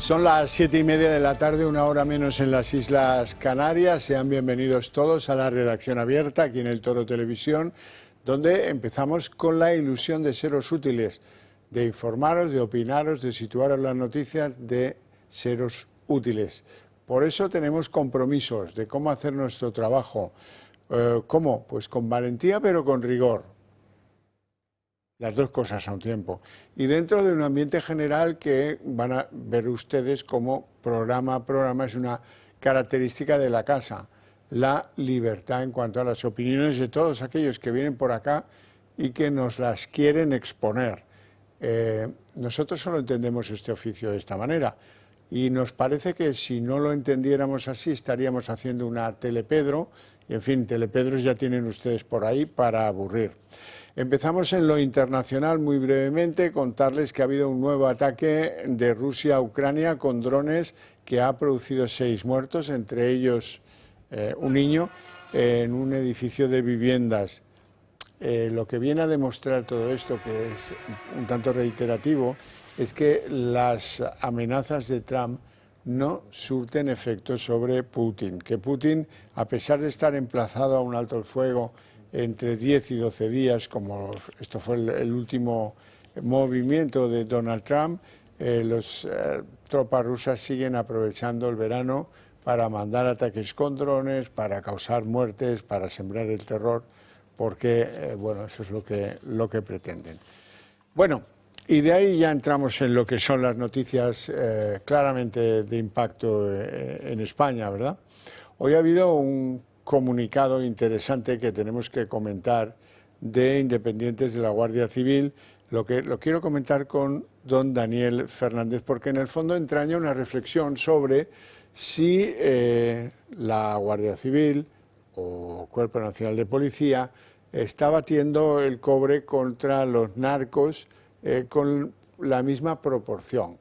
Son las 7:30 de la tarde, una hora menos en las Islas Canarias. Sean bienvenidos todos a la redacción abierta aquí en El Toro Televisión, donde empezamos con la ilusión de seros útiles, de informaros, de opinaros, de situaros las noticias, de seros útiles. Por eso tenemos compromisos de cómo hacer nuestro trabajo. ¿Cómo? Pues con valentía pero con rigor. Las dos cosas a un tiempo. Y dentro de un ambiente general que van a ver ustedes como programa a programa es una característica de la casa, la libertad en cuanto a las opiniones de todos aquellos que vienen por acá y que nos las quieren exponer. Nosotros solo entendemos este oficio de esta manera y nos parece que si no lo entendiéramos así estaríamos haciendo una telepedro y en fin, telepedros ya tienen ustedes por ahí para aburrir. Empezamos en lo internacional muy brevemente, contarles que ha habido un nuevo ataque de Rusia a Ucrania con drones que ha producido 6 muertos, entre ellos un niño, en un edificio de viviendas. Lo que viene a demostrar todo esto, que es un tanto reiterativo, es que las amenazas de Trump no surten efecto sobre Putin, que Putin, a pesar de estar emplazado a un alto el fuego entre 10 y 12 días, como esto fue el último movimiento de Donald Trump, las tropas rusas siguen aprovechando el verano para mandar ataques con drones, para causar muertes, para sembrar el terror, porque bueno, eso es lo que pretenden. Bueno, y de ahí ya entramos en lo que son las noticias claramente de impacto en España, ¿verdad? Hoy ha habido un comunicado interesante que tenemos que comentar de independientes de la Guardia Civil. Lo quiero comentar con don Daniel Fernández, porque en el fondo entraña una reflexión sobre si la Guardia Civil o Cuerpo Nacional de Policía está batiendo el cobre contra los narcos con la misma proporción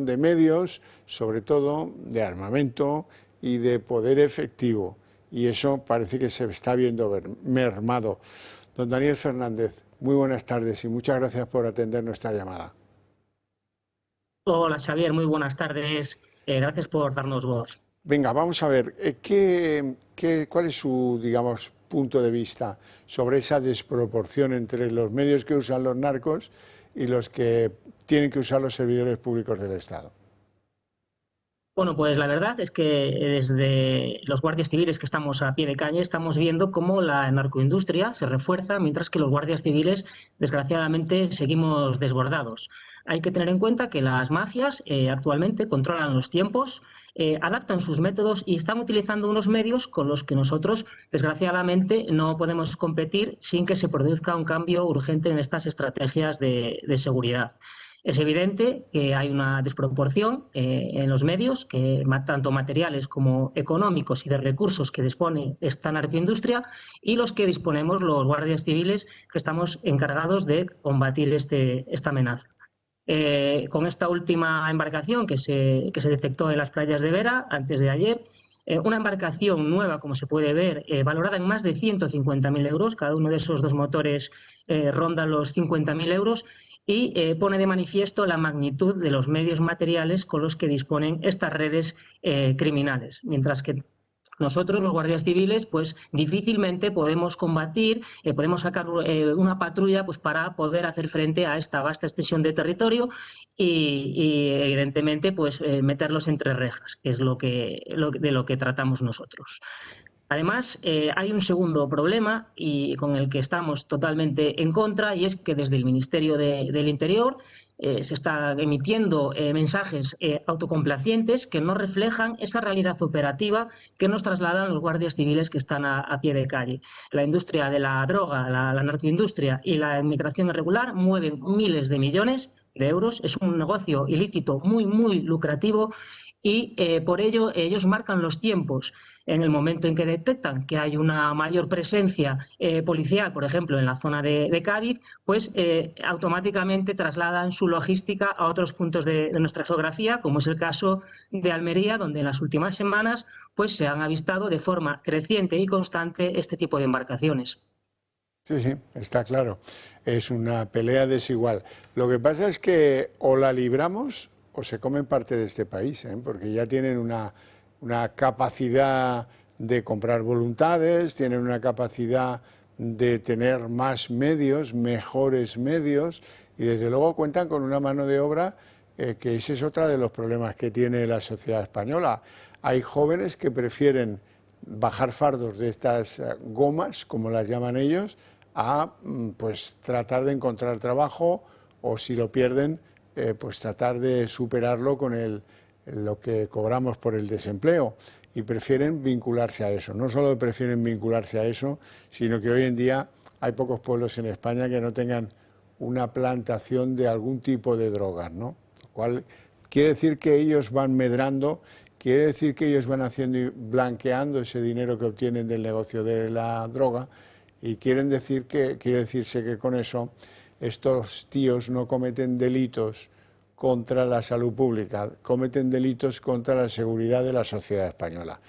de medios, sobre todo de armamento y de poder efectivo. Y eso parece que se está viendo mermado. Don Daniel Fernández, muy buenas tardes y muchas gracias por atender nuestra llamada. Hola Xavier, muy buenas tardes. Gracias por darnos voz. Venga, vamos a ver, ¿cuál es su, digamos, punto de vista sobre esa desproporción entre los medios que usan los narcos y los que tienen que usar los servidores públicos del Estado? Bueno, pues la verdad es que desde los guardias civiles que estamos a pie de calle estamos viendo cómo la narcoindustria se refuerza mientras que los guardias civiles, desgraciadamente, seguimos desbordados. Hay que tener en cuenta que las mafias actualmente controlan los tiempos, adaptan sus métodos y están utilizando unos medios con los que nosotros, desgraciadamente, no podemos competir sin que se produzca un cambio urgente en estas estrategias de seguridad. Es evidente que hay una desproporción en los medios, tanto materiales como económicos y de recursos que dispone esta narcoindustria y los que disponemos los guardias civiles que estamos encargados de combatir esta amenaza. Con esta última embarcación que se detectó en las playas de Vera antes de ayer, una embarcación nueva, como se puede ver, valorada en más de 150.000 euros, cada uno de esos dos motores ronda los 50.000 euros, y pone de manifiesto la magnitud de los medios materiales con los que disponen estas redes criminales, mientras que nosotros, los guardias civiles, pues difícilmente podemos combatir, podemos sacar una patrulla pues, para poder hacer frente a esta vasta extensión de territorio y evidentemente, pues meterlos entre rejas, que es de lo que tratamos nosotros. Además, hay un segundo problema y con el que estamos totalmente en contra, y es que desde el Ministerio del Interior se están emitiendo mensajes autocomplacientes que no reflejan esa realidad operativa que nos trasladan los guardias civiles que están a pie de calle. La industria de la droga, la narcoindustria y la inmigración irregular mueven miles de millones de euros. Es un negocio ilícito muy, muy lucrativo y por ello ellos marcan los tiempos. En el momento en que detectan que hay una mayor presencia policial, por ejemplo, en la zona de Cádiz, pues automáticamente trasladan su logística a otros puntos de nuestra geografía, como es el caso de Almería, donde en las últimas semanas pues, se han avistado de forma creciente y constante este tipo de embarcaciones. Sí, sí, está claro. Es una pelea desigual. Lo que pasa es que o la libramos o se comen parte de este país, porque ya tienen una capacidad de comprar voluntades, tienen una capacidad de tener más medios, mejores medios, y desde luego cuentan con una mano de obra que ese es otro de los problemas que tiene la sociedad española. Hay jóvenes que prefieren bajar fardos de estas gomas, como las llaman ellos, a pues tratar de encontrar trabajo, o si lo pierden, pues tratar de superarlo con lo que cobramos por el desempleo, y prefieren vincularse a eso. No solo prefieren vincularse a eso, sino que hoy en día hay pocos pueblos en España que no tengan una plantación de algún tipo de drogas, ¿no? Lo cual quiere decir que ellos van medrando, quiere decir que ellos van haciendo y blanqueando ese dinero que obtienen del negocio de la droga, y quiere decirse que con eso estos tíos no cometen delitos contra la salud pública, cometen delitos contra la seguridad de la sociedad española.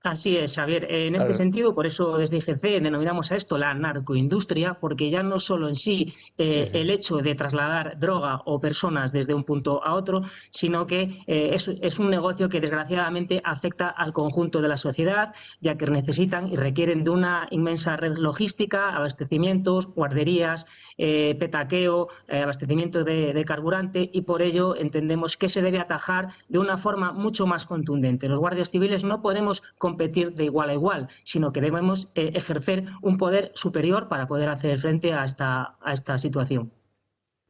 Así es, Xavier. En este sentido, por eso desde IGC denominamos a esto la narcoindustria, porque ya no solo en sí el hecho de trasladar droga o personas desde un punto a otro, sino que es un negocio que desgraciadamente afecta al conjunto de la sociedad, ya que necesitan y requieren de una inmensa red logística, abastecimientos, guarderías, petaqueo, abastecimiento de carburante, y por ello entendemos que se debe atajar de una forma mucho más contundente. Los guardias civiles no podemos competir de igual a igual, sino que debemos ejercer un poder superior para poder hacer frente a esta situación.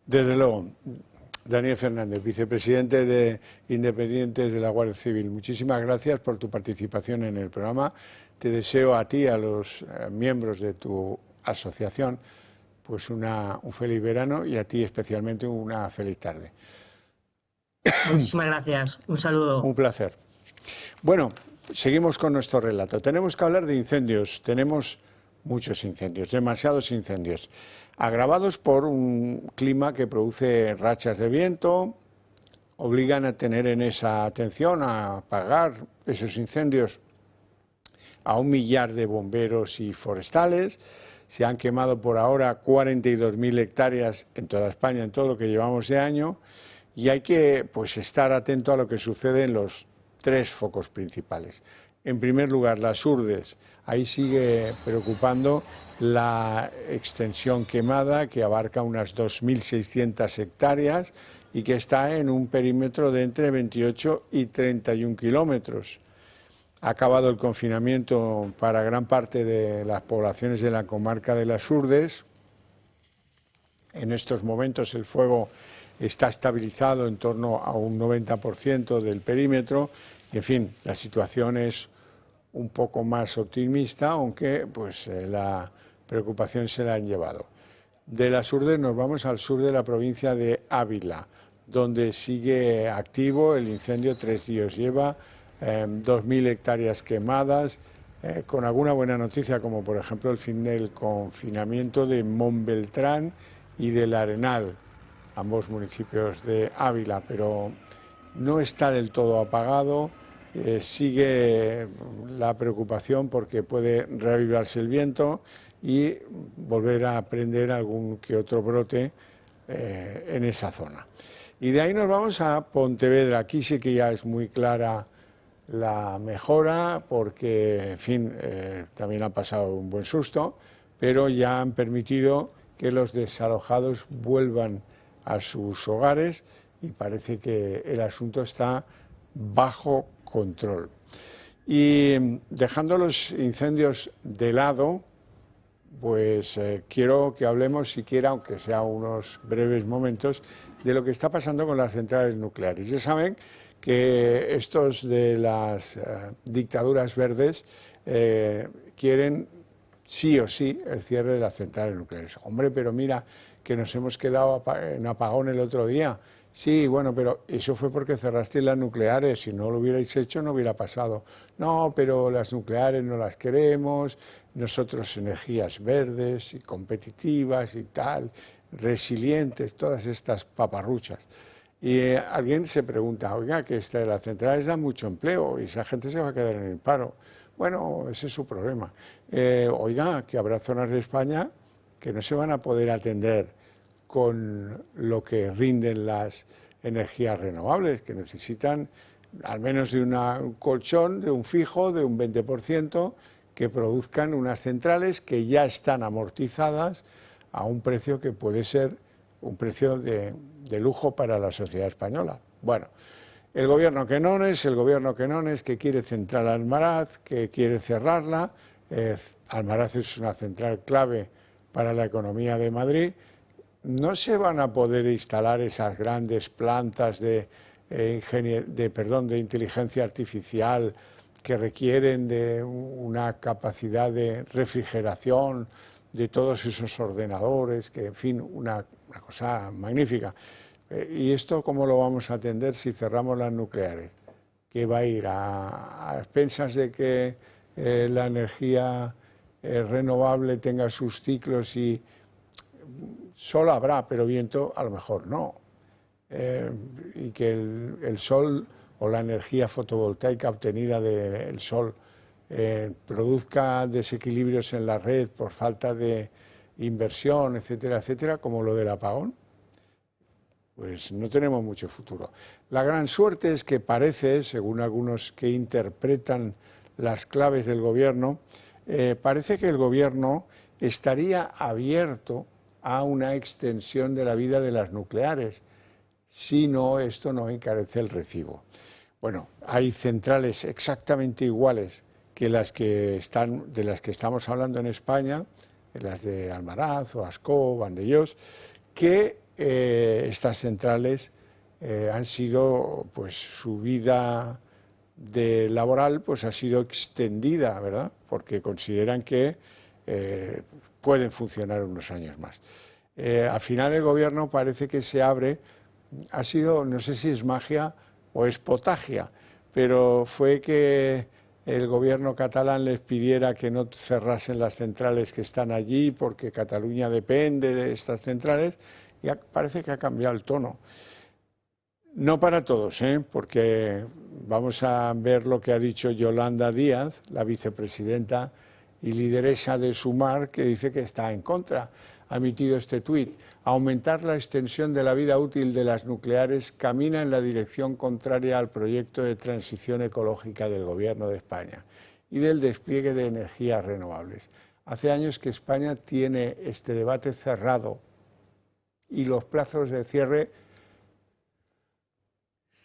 Desde luego. Daniel Fernández, vicepresidente de Independientes de la Guardia Civil, muchísimas gracias por tu participación en el programa. Te deseo a ti y a los miembros de tu asociación pues un feliz verano, y a ti especialmente una feliz tarde. Muchísimas gracias. Un saludo. Un placer. Bueno, seguimos con nuestro relato. Tenemos que hablar de incendios. Tenemos muchos incendios, demasiados incendios, agravados por un clima que produce rachas de viento, obligan a tener en esa atención a apagar esos incendios a 1 millar de bomberos y forestales. Se han quemado por ahora 42.000 hectáreas en toda España, en todo lo que llevamos de año, y hay que pues estar atento a lo que sucede en los 3 focos principales. En primer lugar, las Urdes. Ahí sigue preocupando la extensión quemada, que abarca unas 2.600 hectáreas y que está en un perímetro de entre 28 y 31 kilómetros. Ha acabado el confinamiento para gran parte de las poblaciones de la comarca de las Urdes. En estos momentos el fuego está estabilizado en torno a un 90% del perímetro. Y, en fin, la situación es un poco más optimista, aunque pues la preocupación se la han llevado. De las Urdes nos vamos al sur de la provincia de Ávila, donde sigue activo el incendio. 3 días lleva, 2.000 hectáreas quemadas, con alguna buena noticia, como por ejemplo el fin del confinamiento de Montbeltrán y del Arenal, ambos municipios de Ávila, pero no está del todo apagado. Sigue la preocupación porque puede reavivarse el viento y volver a prender algún que otro brote en esa zona. Y de ahí nos vamos a Pontevedra. Aquí sí que ya es muy clara la mejora, porque, en fin, también ha pasado un buen susto, pero ya han permitido que los desalojados vuelvan a sus hogares y parece que el asunto está bajo control. Y dejando los incendios de lado, pues quiero que hablemos siquiera, aunque sea unos breves momentos, de lo que está pasando con las centrales nucleares. Ya saben que estos de las dictaduras verdes quieren sí o sí el cierre de las centrales nucleares. Hombre, pero mira que nos hemos quedado en apagón el otro día. Sí, bueno, pero eso fue porque cerrasteis las nucleares. Si no lo hubierais hecho, no hubiera pasado. No, pero las nucleares no las queremos, nosotros energías verdes y competitivas y tal, resilientes, todas estas paparruchas. Y alguien se pregunta, oiga, que las centrales dan mucho empleo y esa gente se va a quedar en el paro. Bueno, ese es su problema. Oiga, que habrá zonas de España que no se van a poder atender con lo que rinden las energías renovables, que necesitan al menos de un colchón, de un fijo, de un 20%, que produzcan unas centrales que ya están amortizadas a un precio que puede ser un precio de lujo para la sociedad española. Bueno, el gobierno Quenones, que quiere central Almaraz, que quiere cerrarla. Almaraz es una central clave para la economía de Madrid. No se van a poder instalar esas grandes plantas de inteligencia artificial que requieren de una capacidad de refrigeración de todos esos ordenadores, que en fin, una cosa magnífica. ¿Y esto cómo lo vamos a atender si cerramos las nucleares? ¿Que va a ir a expensas de que la energía renovable tenga sus ciclos y sol habrá, pero viento a lo mejor no? Y que el sol o la energía fotovoltaica obtenida del sol produzca desequilibrios en la red por falta de inversión, etcétera, etcétera, como lo del apagón, pues no tenemos mucho futuro. La gran suerte es que parece, según algunos que interpretan las claves del gobierno, parece que el gobierno estaría abierto a una extensión de la vida de las nucleares, si no, esto no encarece el recibo. Bueno, hay centrales exactamente iguales que las que de las que estamos hablando en España, las de Almaraz o Ascó, Vandellós, que estas centrales han sido, pues su vida laboral pues ha sido extendida, ¿verdad? Porque consideran que pueden funcionar unos años más. Al final el gobierno parece que se abre, ha sido, no sé si es magia o es potagia, pero fue que el gobierno catalán les pidiera que no cerrasen las centrales que están allí porque Cataluña depende de estas centrales y parece que ha cambiado el tono. No para todos, porque vamos a ver lo que ha dicho Yolanda Díaz, la vicepresidenta y lideresa de Sumar, que dice que está en contra. Ha emitido este tuit: aumentar la extensión de la vida útil de las nucleares camina en la dirección contraria al proyecto de transición ecológica del Gobierno de España y del despliegue de energías renovables. Hace años que España tiene este debate cerrado y los plazos de cierre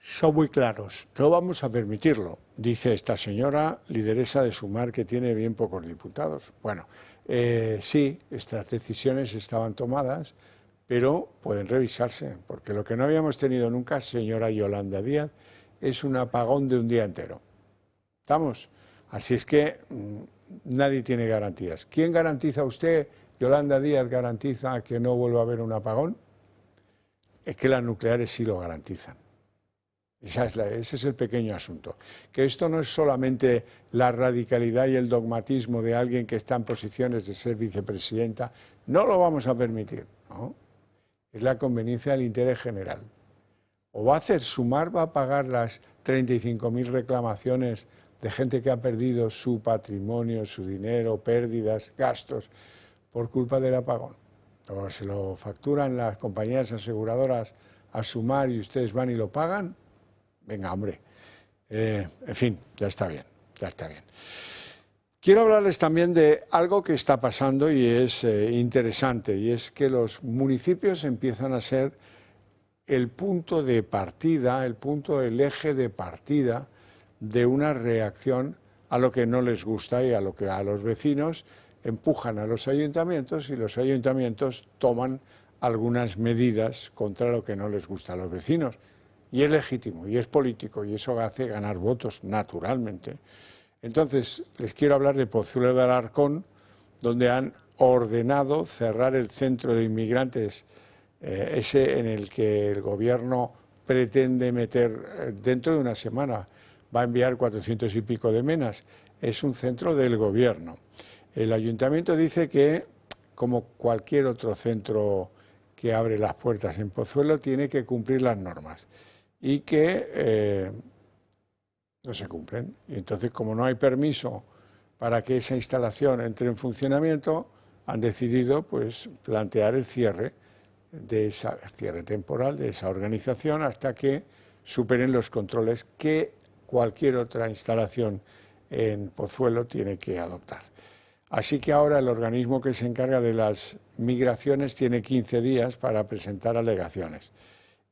son muy claros. No vamos a permitirlo, dice esta señora lideresa de Sumar, que tiene bien pocos diputados. Bueno, sí, estas decisiones estaban tomadas, pero pueden revisarse, porque lo que no habíamos tenido nunca, señora Yolanda Díaz, es un apagón de un día entero. ¿Estamos? Así es que nadie tiene garantías. ¿Quién garantiza? ¿Usted, Yolanda Díaz, garantiza que no vuelva a haber un apagón? Es que las nucleares sí lo garantizan. Ese es el pequeño asunto. Que esto no es solamente la radicalidad y el dogmatismo de alguien que está en posiciones de ser vicepresidenta. No lo vamos a permitir, ¿no? Es la conveniencia del interés general. O va a hacer Sumar, va a pagar las 35.000 reclamaciones de gente que ha perdido su patrimonio, su dinero, pérdidas, gastos, por culpa del apagón. O se lo facturan las compañías aseguradoras a Sumar y ustedes van y lo pagan. Venga, hombre. En fin, ya está bien, ya está bien. Quiero hablarles también de algo que está pasando y es interesante, y es que los municipios empiezan a ser el punto de partida, el eje de partida de una reacción a lo que no les gusta y a lo que a los vecinos empujan a los ayuntamientos, y los ayuntamientos toman algunas medidas contra lo que no les gusta a los vecinos. Y es legítimo, y es político, y eso hace ganar votos, naturalmente. Entonces, les quiero hablar de Pozuelo de Alarcón, donde han ordenado cerrar el centro de inmigrantes, ese en el que el gobierno pretende meter dentro de una semana. Va a enviar 400 y pico de menas. Es un centro del gobierno. El ayuntamiento dice que, como cualquier otro centro que abre las puertas en Pozuelo, tiene que cumplir las normas y que no se cumplen. Y entonces, como no hay permiso para que esa instalación entre en funcionamiento, han decidido pues plantear el cierre de ese cierre temporal de esa organización hasta que superen los controles que cualquier otra instalación en Pozuelo tiene que adoptar. Así que ahora el organismo que se encarga de las migraciones tiene 15 días para presentar alegaciones.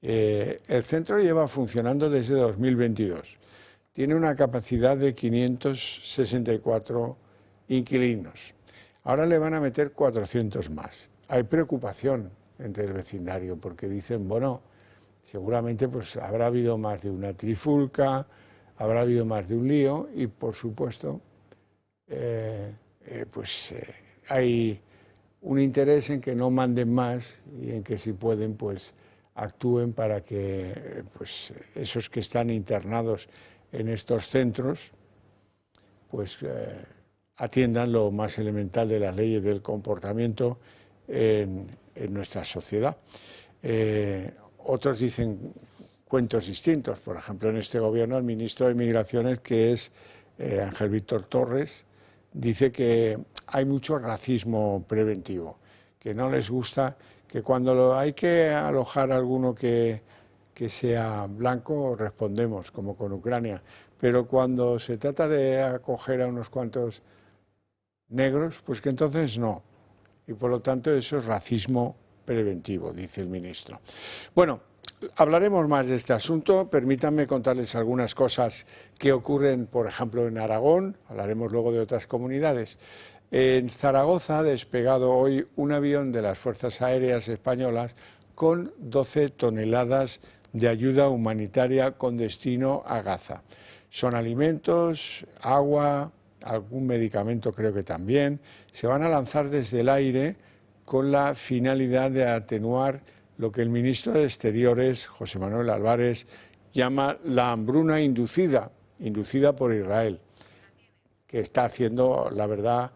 El centro lleva funcionando desde 2022. Tiene una capacidad de 564 inquilinos. Ahora le van a meter 400 más. Hay preocupación entre el vecindario porque dicen, bueno, seguramente pues habrá habido más de una trifulca, habrá habido más de un lío y por supuesto hay un interés en que no manden más y en que si pueden pues actúen para que pues esos que están internados en estos centros pues atiendan lo más elemental de las leyes del comportamiento en nuestra sociedad. Otros dicen cuentos distintos. Por ejemplo, en este gobierno el ministro de Migraciones, que es Ángel Víctor Torres, dice que hay mucho racismo preventivo, que no les gusta, que cuando hay que alojar a alguno que sea blanco respondemos, como con Ucrania, pero cuando se trata de acoger a unos cuantos negros, pues que entonces no. Y por lo tanto eso es racismo preventivo, dice el ministro. Bueno, hablaremos más de este asunto. Permítanme contarles algunas cosas que ocurren, por ejemplo, en Aragón. Hablaremos luego de otras comunidades. En Zaragoza ha despegado hoy un avión de las Fuerzas Aéreas Españolas con 12 toneladas de ayuda humanitaria con destino a Gaza. Son alimentos, agua, algún medicamento creo que también. Se van a lanzar desde el aire con la finalidad de atenuar lo que el ministro de Exteriores, José Manuel Álvarez, llama la hambruna inducida por Israel, que está haciendo, la verdad,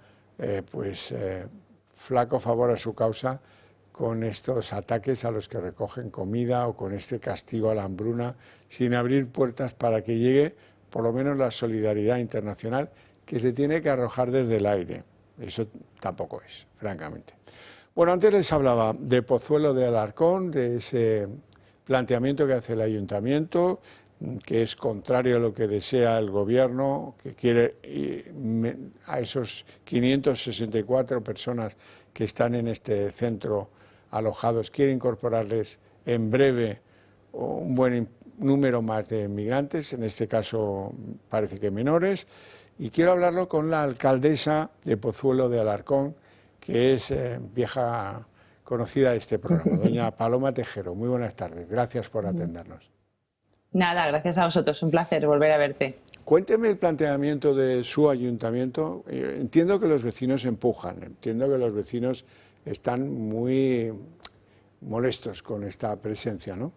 flaco favor a su causa con estos ataques a los que recogen comida o con este castigo a la hambruna, sin abrir puertas para que llegue por lo menos la solidaridad internacional que se tiene que arrojar desde el aire. Eso tampoco es, francamente. Bueno, antes les hablaba de Pozuelo de Alarcón, de ese planteamiento que hace el ayuntamiento, que es contrario a lo que desea el gobierno, que quiere a esos 564 personas que están en este centro alojados, quiere incorporarles en breve un buen número más de migrantes, en este caso parece que menores, y quiero hablarlo con la alcaldesa de Pozuelo de Alarcón, que es vieja conocida de este programa, doña Paloma Tejero. Muy buenas tardes, gracias por atendernos. Nada, gracias a vosotros, un placer volver a verte. Cuénteme el planteamiento de su ayuntamiento. Entiendo que los vecinos empujan, entiendo que los vecinos están muy molestos con esta presencia, ¿no?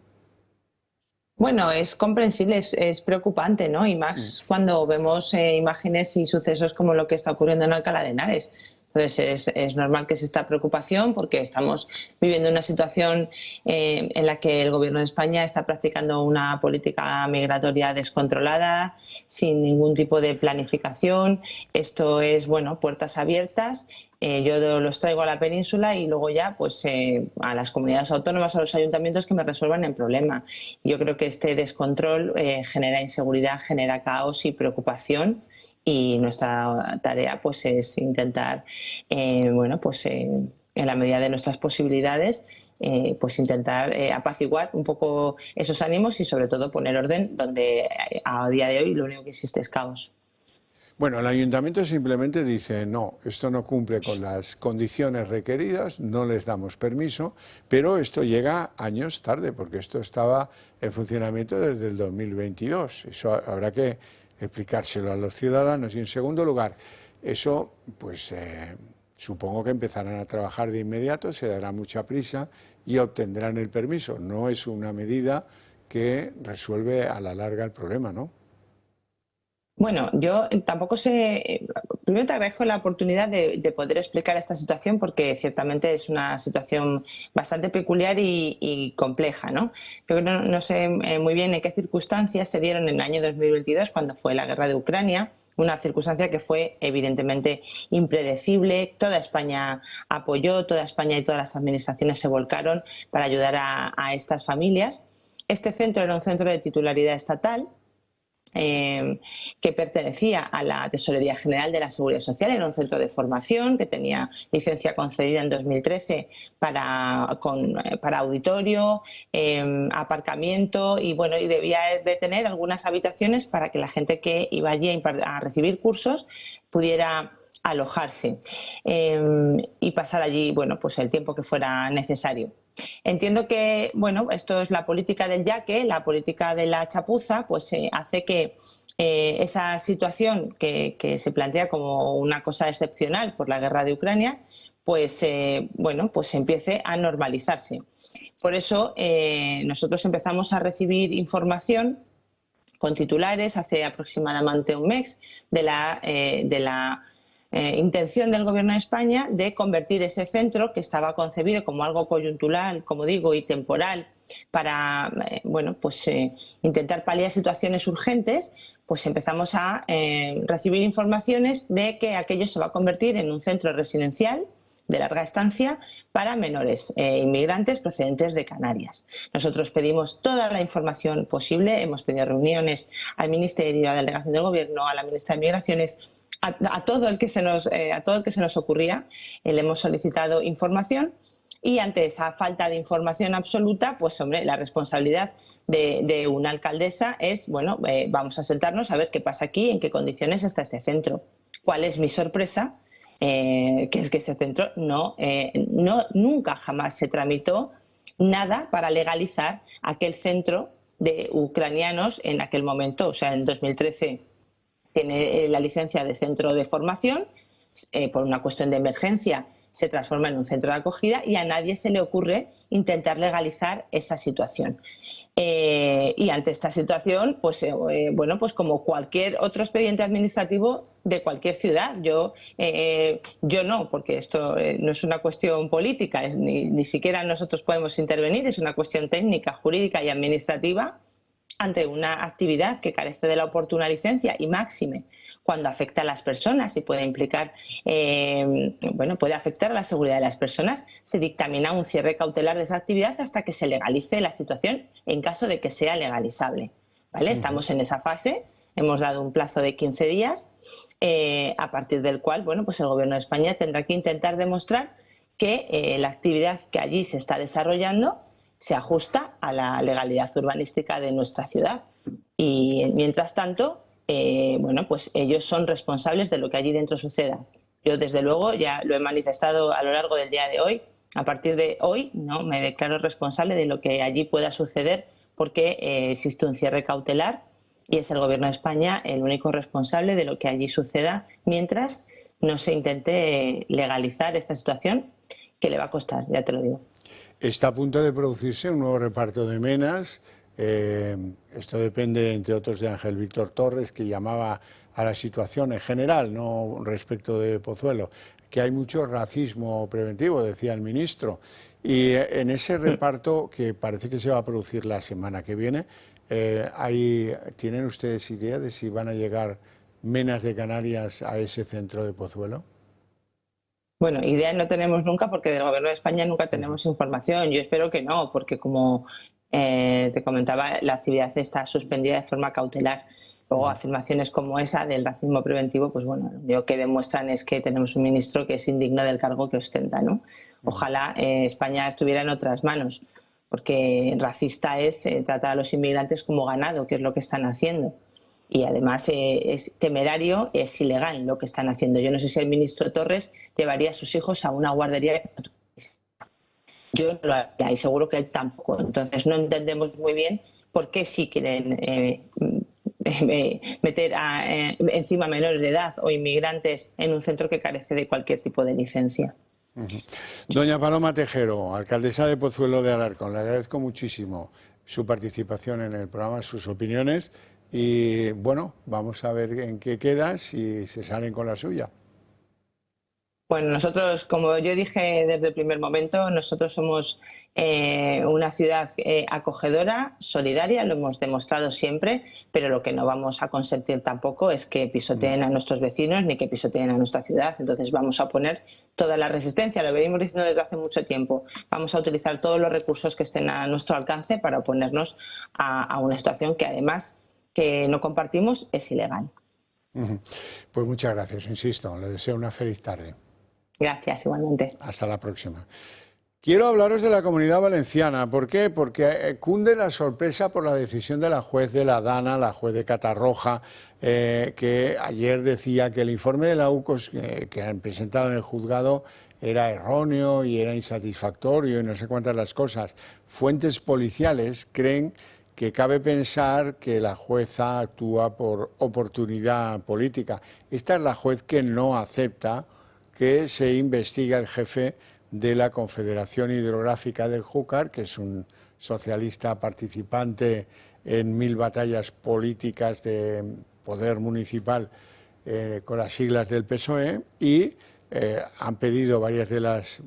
Bueno, es comprensible, es preocupante, ¿no? Y más cuando vemos imágenes y sucesos como lo que está ocurriendo en Alcalá de Henares. Entonces es normal que exista esta preocupación porque estamos viviendo una situación en la que el Gobierno de España está practicando una política migratoria descontrolada, sin ningún tipo de planificación. Esto es, bueno, puertas abiertas. Yo los traigo a la península y luego ya pues a las comunidades autónomas, a los ayuntamientos que me resuelvan el problema. Yo creo que este descontrol genera inseguridad, genera caos y preocupación. Y nuestra tarea pues es intentar, en la medida de nuestras posibilidades, pues intentar apaciguar un poco esos ánimos y sobre todo poner orden donde a día de hoy lo único que existe es caos. Bueno, el ayuntamiento simplemente dice, no, esto no cumple con las condiciones requeridas, no les damos permiso, pero esto llega años tarde, porque esto estaba en funcionamiento desde el 2022. Eso habrá que explicárselo a los ciudadanos. Y en segundo lugar, eso pues supongo que empezarán a trabajar de inmediato, se dará mucha prisa y obtendrán el permiso. No es una medida que resuelve a la larga el problema, ¿no? Bueno, yo tampoco sé. Primero te agradezco la oportunidad de poder explicar esta situación porque ciertamente es una situación bastante peculiar y compleja, ¿no? Yo no sé muy bien en qué circunstancias se dieron en el año 2022 cuando fue la guerra de Ucrania, una circunstancia que fue evidentemente impredecible. Toda España apoyó, toda España y todas las administraciones se volcaron para ayudar a estas familias. Este centro era un centro de titularidad estatal, que pertenecía a la Tesorería General de la Seguridad Social. Era un centro de formación que tenía licencia concedida en 2013 para auditorio, aparcamiento y bueno, y debía de tener algunas habitaciones para que la gente que iba allí a recibir cursos pudiera alojarse y pasar allí, bueno, pues el tiempo que fuera necesario. Entiendo que, bueno, esto es la política del yaque, la política de la chapuza, pues hace que esa situación que se plantea como una cosa excepcional por la guerra de Ucrania, pues bueno, pues empiece a normalizarse. Por eso nosotros empezamos a recibir información con titulares hace aproximadamente un mes de la intención del Gobierno de España de convertir ese centro, que estaba concebido como algo coyuntural, como digo, y temporal, para bueno, pues, intentar paliar situaciones urgentes, pues empezamos a recibir informaciones de que aquello se va a convertir en un centro residencial de larga estancia para menores inmigrantes procedentes de Canarias. Nosotros pedimos toda la información posible, hemos pedido reuniones al Ministerio, a la Delegación del Gobierno, a la Ministra de Migraciones, a todo el que se nos ocurría, le hemos solicitado información y ante esa falta de información absoluta, pues hombre, la responsabilidad de una alcaldesa es, bueno, vamos a sentarnos a ver qué pasa aquí, en qué condiciones está este centro. ¿Cuál es mi sorpresa? Que es que ese centro nunca jamás se tramitó nada para legalizar aquel centro de ucranianos en aquel momento, o sea, en 2013 tiene la licencia de centro de formación, por una cuestión de emergencia se transforma en un centro de acogida y a nadie se le ocurre intentar legalizar esa situación. Y ante esta situación, pues bueno, pues como cualquier otro expediente administrativo de cualquier ciudad, yo no, porque esto no es una cuestión política, ni siquiera nosotros podemos intervenir, es una cuestión técnica, jurídica y administrativa ante una actividad que carece de la oportuna licencia y máxime cuando afecta a las personas y puede implicar, bueno, puede afectar a la seguridad de las personas, se dictamina un cierre cautelar de esa actividad hasta que se legalice la situación en caso de que sea legalizable, ¿vale? Estamos en esa fase, hemos dado un plazo de 15 días, a partir del cual, bueno, pues el Gobierno de España tendrá que intentar demostrar que la actividad que allí se está desarrollando se ajusta a la legalidad urbanística de nuestra ciudad. Y mientras tanto, bueno, pues ellos son responsables de lo que allí dentro suceda. Yo, desde luego, ya lo he manifestado a lo largo del día de hoy. A partir de hoy, no me declaro responsable de lo que allí pueda suceder porque existe un cierre cautelar y es el Gobierno de España el único responsable de lo que allí suceda mientras no se intente legalizar esta situación, que le va a costar, ya te lo digo. Está a punto de producirse un nuevo reparto de menas. Esto depende, entre otros, de Ángel Víctor Torres, que llamaba a la situación en general, no respecto de Pozuelo, que hay mucho racismo preventivo, decía el ministro. Y en ese reparto, que parece que se va a producir la semana que viene, ¿tienen ustedes idea de si van a llegar menas de Canarias a ese centro de Pozuelo? Bueno, idea no tenemos nunca porque del Gobierno de España nunca tenemos información. Yo espero que no, porque como te comentaba, la actividad está suspendida de forma cautelar. Luego, afirmaciones como esa del racismo preventivo, pues bueno, lo que demuestran es que tenemos un ministro que es indigno del cargo que ostenta, ¿no? Ojalá España estuviera en otras manos, porque racista es tratar a los inmigrantes como ganado, que es lo que están haciendo. Y además es temerario, es ilegal lo que están haciendo. Yo no sé si el ministro Torres llevaría a sus hijos a una guardería. Yo no lo haría y seguro que él tampoco. Entonces no entendemos muy bien por qué sí quieren meter encima menores de edad o inmigrantes en un centro que carece de cualquier tipo de licencia. Doña Paloma Tejero, alcaldesa de Pozuelo de Alarcón, le agradezco muchísimo su participación en el programa, sus opiniones. Y bueno, vamos a ver en qué queda, si se salen con la suya. Bueno, nosotros, como yo dije desde el primer momento, nosotros somos una ciudad acogedora, solidaria, lo hemos demostrado siempre, pero lo que no vamos a consentir tampoco es que pisoteen a nuestros vecinos ni que pisoteen a nuestra ciudad. Entonces vamos a poner toda la resistencia, lo venimos diciendo desde hace mucho tiempo. Vamos a utilizar todos los recursos que estén a nuestro alcance para oponernos a una situación que además que no compartimos es ilegal. Pues muchas gracias, insisto, le deseo una feliz tarde. Gracias, igualmente. Hasta la próxima. Quiero hablaros de la Comunidad Valenciana. ¿Por qué? Porque cunde la sorpresa por la decisión de la juez de la Dana, la juez de Catarroja, que ayer decía que el informe de la UCOS que han presentado en el juzgado era erróneo y era insatisfactorio y no sé cuántas las cosas. Fuentes policiales creen que cabe pensar que la jueza actúa por oportunidad política. Esta es la juez que no acepta que se investiga el jefe de la Confederación Hidrográfica del Júcar, que es un socialista participante en 1000 batallas políticas de poder municipal con las siglas del PSOE, y han pedido varias de las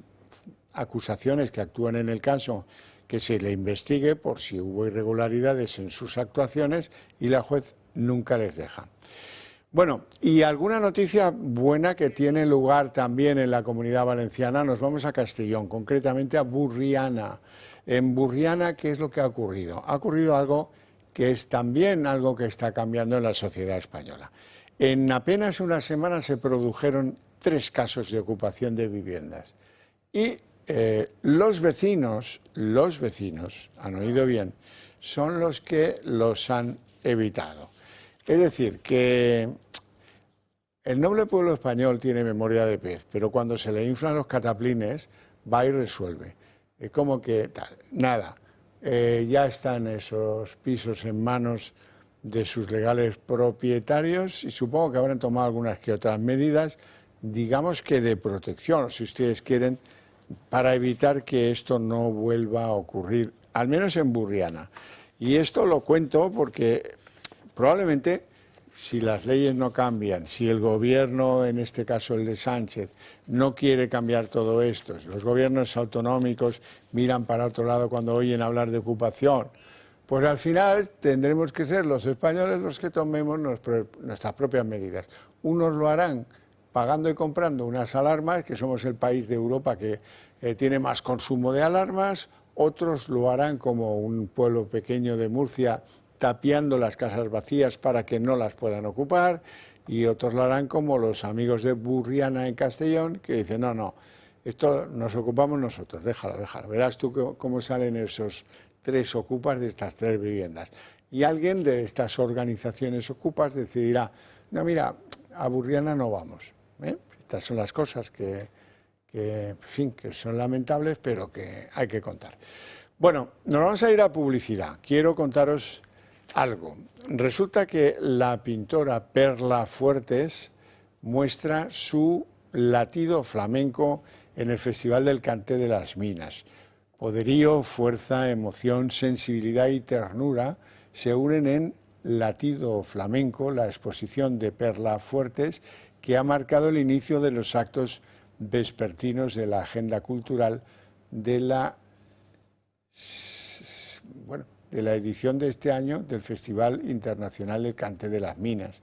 acusaciones que actúan en el caso que se le investigue por si hubo irregularidades en sus actuaciones, y la juez nunca les deja. Bueno, y alguna noticia buena que tiene lugar también en la Comunidad Valenciana. Nos vamos a Castellón, concretamente a Burriana. En Burriana, ¿qué es lo que ha ocurrido? Ha ocurrido algo que es también algo que está cambiando en la sociedad española. En apenas una semana se produjeron 3 casos de ocupación de viviendas. Y los vecinos, han oído bien, son los que los han evitado. Es decir, que el noble pueblo español tiene memoria de pez, pero cuando se le inflan los cataplines, va y resuelve. Es como que, nada, ya están esos pisos en manos de sus legales propietarios y supongo que habrán tomado algunas que otras medidas, digamos que de protección, si ustedes quieren, para evitar que esto no vuelva a ocurrir, al menos en Burriana. Y esto lo cuento porque probablemente, si las leyes no cambian, si el gobierno, en este caso el de Sánchez, no quiere cambiar todo esto, los gobiernos autonómicos miran para otro lado cuando oyen hablar de ocupación, pues al final tendremos que ser los españoles los que tomemos nuestras propias medidas. Unos lo harán pagando y comprando unas alarmas, que somos el país de Europa que tiene más consumo de alarmas, otros lo harán como un pueblo pequeño de Murcia, tapiando las casas vacías para que no las puedan ocupar, y otros lo harán como los amigos de Burriana en Castellón, que dicen, no, esto nos ocupamos nosotros, déjalo, verás tú cómo salen esos 3 ocupas de estas 3 viviendas. Y alguien de estas organizaciones ocupas decidirá, no, mira, a Burriana no vamos. Estas son las cosas que son lamentables, pero que hay que contar. Bueno, nos vamos a ir a publicidad. Quiero contaros algo. Resulta que la pintora Perla Fuertes muestra su latido flamenco en el Festival del Cante de las Minas. Poderío, fuerza, emoción, sensibilidad y ternura se unen en Latido Flamenco, la exposición de Perla Fuertes, que ha marcado el inicio de los actos vespertinos de la agenda cultural de la edición de este año del Festival Internacional del Cante de las Minas,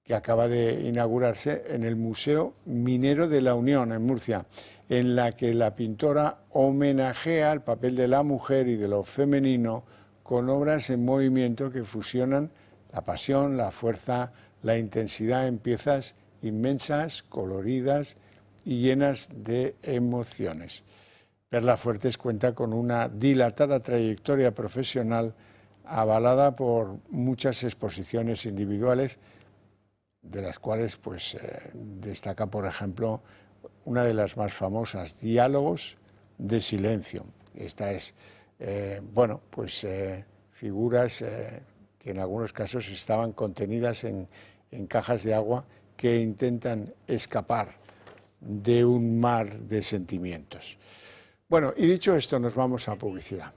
que acaba de inaugurarse en el Museo Minero de la Unión, en Murcia, en la que la pintora homenajea el papel de la mujer y de lo femenino con obras en movimiento que fusionan la pasión, la fuerza, la intensidad en piezas inmensas, coloridas y llenas de emociones. Perla Fuertes cuenta con una dilatada trayectoria profesional avalada por muchas exposiciones individuales, de las cuales destaca, por ejemplo, una de las más famosas, Diálogos de Silencio. Esta es, figuras que en algunos casos estaban contenidas en cajas de agua que intentan escapar de un mar de sentimientos. Bueno, y dicho esto, nos vamos a publicidad.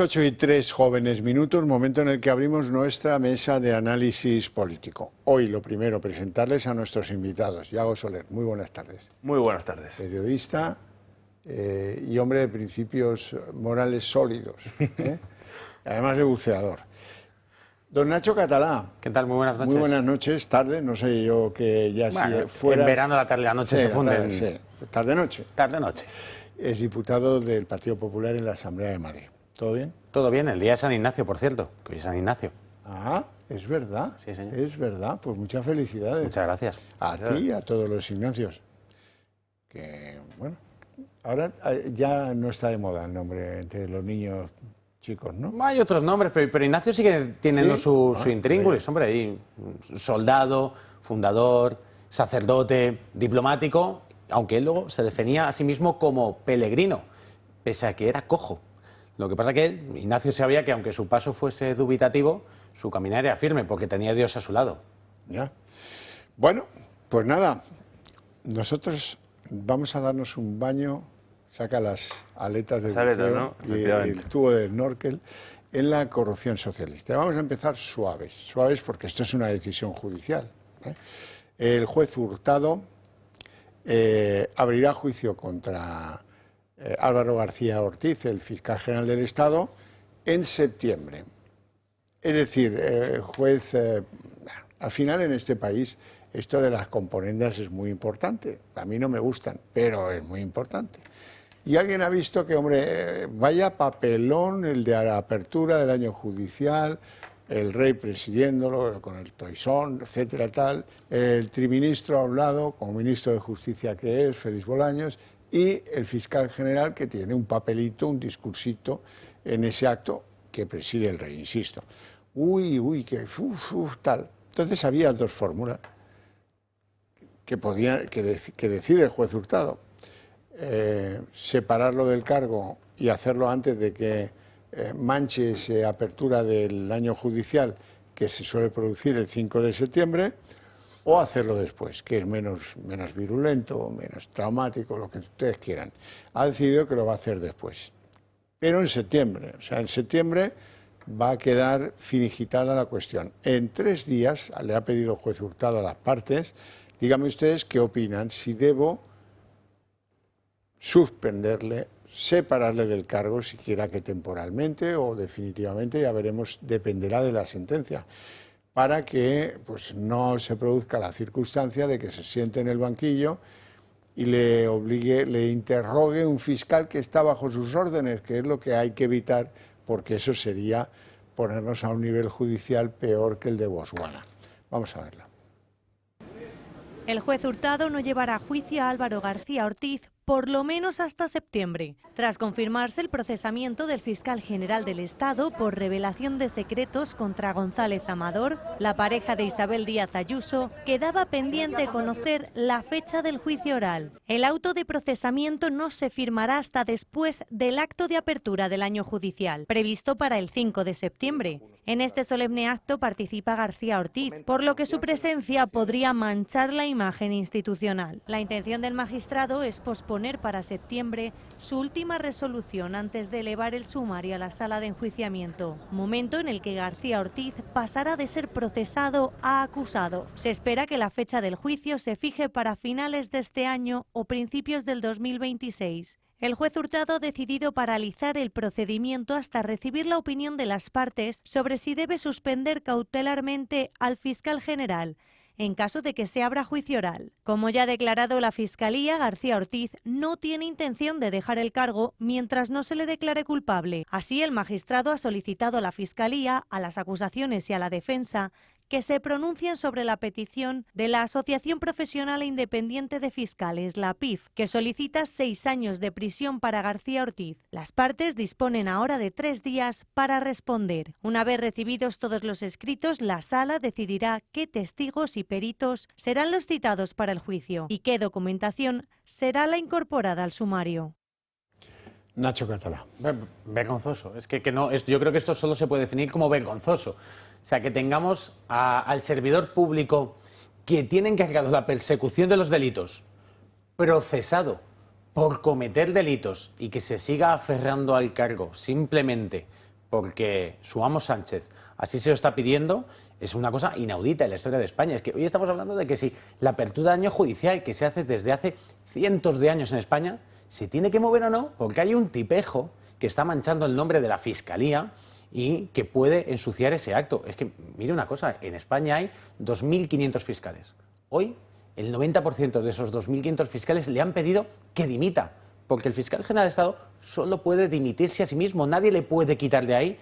las 8:03 jóvenes minutos, momento en el que abrimos nuestra mesa de análisis político. Hoy lo primero, presentarles a nuestros invitados. Yago Soler, muy buenas tardes. Muy buenas tardes. Periodista y hombre de principios morales sólidos, además de buceador. Don Nacho Catalá. ¿Qué tal? Muy buenas noches. Muy buenas noches, tarde, no sé yo que ya bueno, si fuera... En verano la tarde y la noche se funden. Sí, tarde-noche. Tarde-noche. Es diputado del Partido Popular en la Asamblea de Madrid. ¿Todo bien? Todo bien, el día de San Ignacio, por cierto, que hoy es San Ignacio. Ah, es verdad. Sí, señor. Es verdad, pues muchas felicidades. Muchas gracias. A ti y a todos los Ignacios. Que, bueno, ahora ya no está de moda el nombre entre los niños chicos, ¿no? Hay otros nombres, pero Ignacio sí que tiene ¿Sí? su intríngulis, hombre, ahí, soldado, fundador, sacerdote, diplomático, aunque él luego se definía a sí mismo como peregrino, pese a que era cojo. Lo que pasa que Ignacio sabía que aunque su paso fuese dubitativo, su caminar era firme, porque tenía a Dios a su lado. Ya. Bueno, pues nada, nosotros vamos a darnos un baño, saca las aletas de buceo, ¿no? y el tubo de snorkel en la corrupción socialista. Vamos a empezar suaves porque esto es una decisión judicial, ¿eh? El juez Hurtado abrirá juicio contra Álvaro García Ortiz, el fiscal general del Estado, en septiembre. Es decir, juez, al final en este país esto de las componendas es muy importante. A mí no me gustan, pero es muy importante. Y alguien ha visto que, hombre, vaya papelón el de la apertura del año judicial, el rey presidiéndolo con el toisón, etcétera, tal. El triministro a un lado, como ministro de Justicia que es, Félix Bolaños, y el fiscal general que tiene un papelito, un discursito en ese acto que preside el rey, insisto. Que tal. Entonces había dos fórmulas que decide el juez Hurtado. Separarlo del cargo y hacerlo antes de que manche esa apertura del año judicial que se suele producir el 5 de septiembre, o hacerlo después, que es menos virulento, menos traumático, lo que ustedes quieran. Ha decidido que lo va a hacer después, pero en septiembre. O sea, en septiembre va a quedar finiquitada la cuestión. En 3 días le ha pedido el juez Hurtado a las partes, díganme ustedes qué opinan, si debo suspenderle, separarle del cargo, siquiera que temporalmente o definitivamente, ya veremos, dependerá de la sentencia, para que pues, no se produzca la circunstancia de que se siente en el banquillo y le interrogue un fiscal que está bajo sus órdenes, que es lo que hay que evitar, porque eso sería ponernos a un nivel judicial peor que el de Botswana. Vamos a verlo. El juez Hurtado no llevará a juicio a Álvaro García Ortiz por lo menos hasta septiembre, tras confirmarse el procesamiento del fiscal general del Estado por revelación de secretos contra González Amador. La pareja de Isabel Díaz Ayuso quedaba pendiente conocer la fecha del juicio oral. El auto de procesamiento no se firmará hasta después del acto de apertura del año judicial, previsto para el 5 de septiembre. En este solemne acto participa García Ortiz, por lo que su presencia podría manchar la imagen institucional. La intención del magistrado es posponer para septiembre su última resolución antes de elevar el sumario a la sala de enjuiciamiento, momento en el que García Ortiz pasará de ser procesado a acusado. Se espera que la fecha del juicio se fije para finales de este año o principios del 2026. El juez Hurtado ha decidido paralizar el procedimiento hasta recibir la opinión de las partes sobre si debe suspender cautelarmente al fiscal general, en caso de que se abra juicio oral. Como ya ha declarado la Fiscalía, García Ortiz no tiene intención de dejar el cargo mientras no se le declare culpable. Así, el magistrado ha solicitado a la Fiscalía, a las acusaciones y a la defensa que se pronuncien sobre la petición de la Asociación Profesional e Independiente de Fiscales, la APIF, que solicita 6 años de prisión para García Ortiz. Las partes disponen ahora de 3 días para responder. Una vez recibidos todos los escritos, la Sala decidirá qué testigos y peritos serán los citados para el juicio y qué documentación será la incorporada al sumario. Nacho Catalá. Vergonzoso. Yo creo que esto solo se puede definir como vergonzoso. O sea, que tengamos al servidor público que tiene encargado la persecución de los delitos, procesado por cometer delitos y que se siga aferrando al cargo simplemente porque su amo Sánchez así se lo está pidiendo, es una cosa inaudita en la historia de España. Es que hoy estamos hablando de que si la apertura de año judicial que se hace desde hace cientos de años en España, se tiene que mover o no, porque hay un tipejo que está manchando el nombre de la Fiscalía y que puede ensuciar ese acto. Es que, mire una cosa, en España hay 2.500 fiscales. Hoy, el 90% de esos 2.500 fiscales le han pedido que dimita, porque el fiscal general de Estado solo puede dimitirse a sí mismo, nadie le puede quitar de ahí,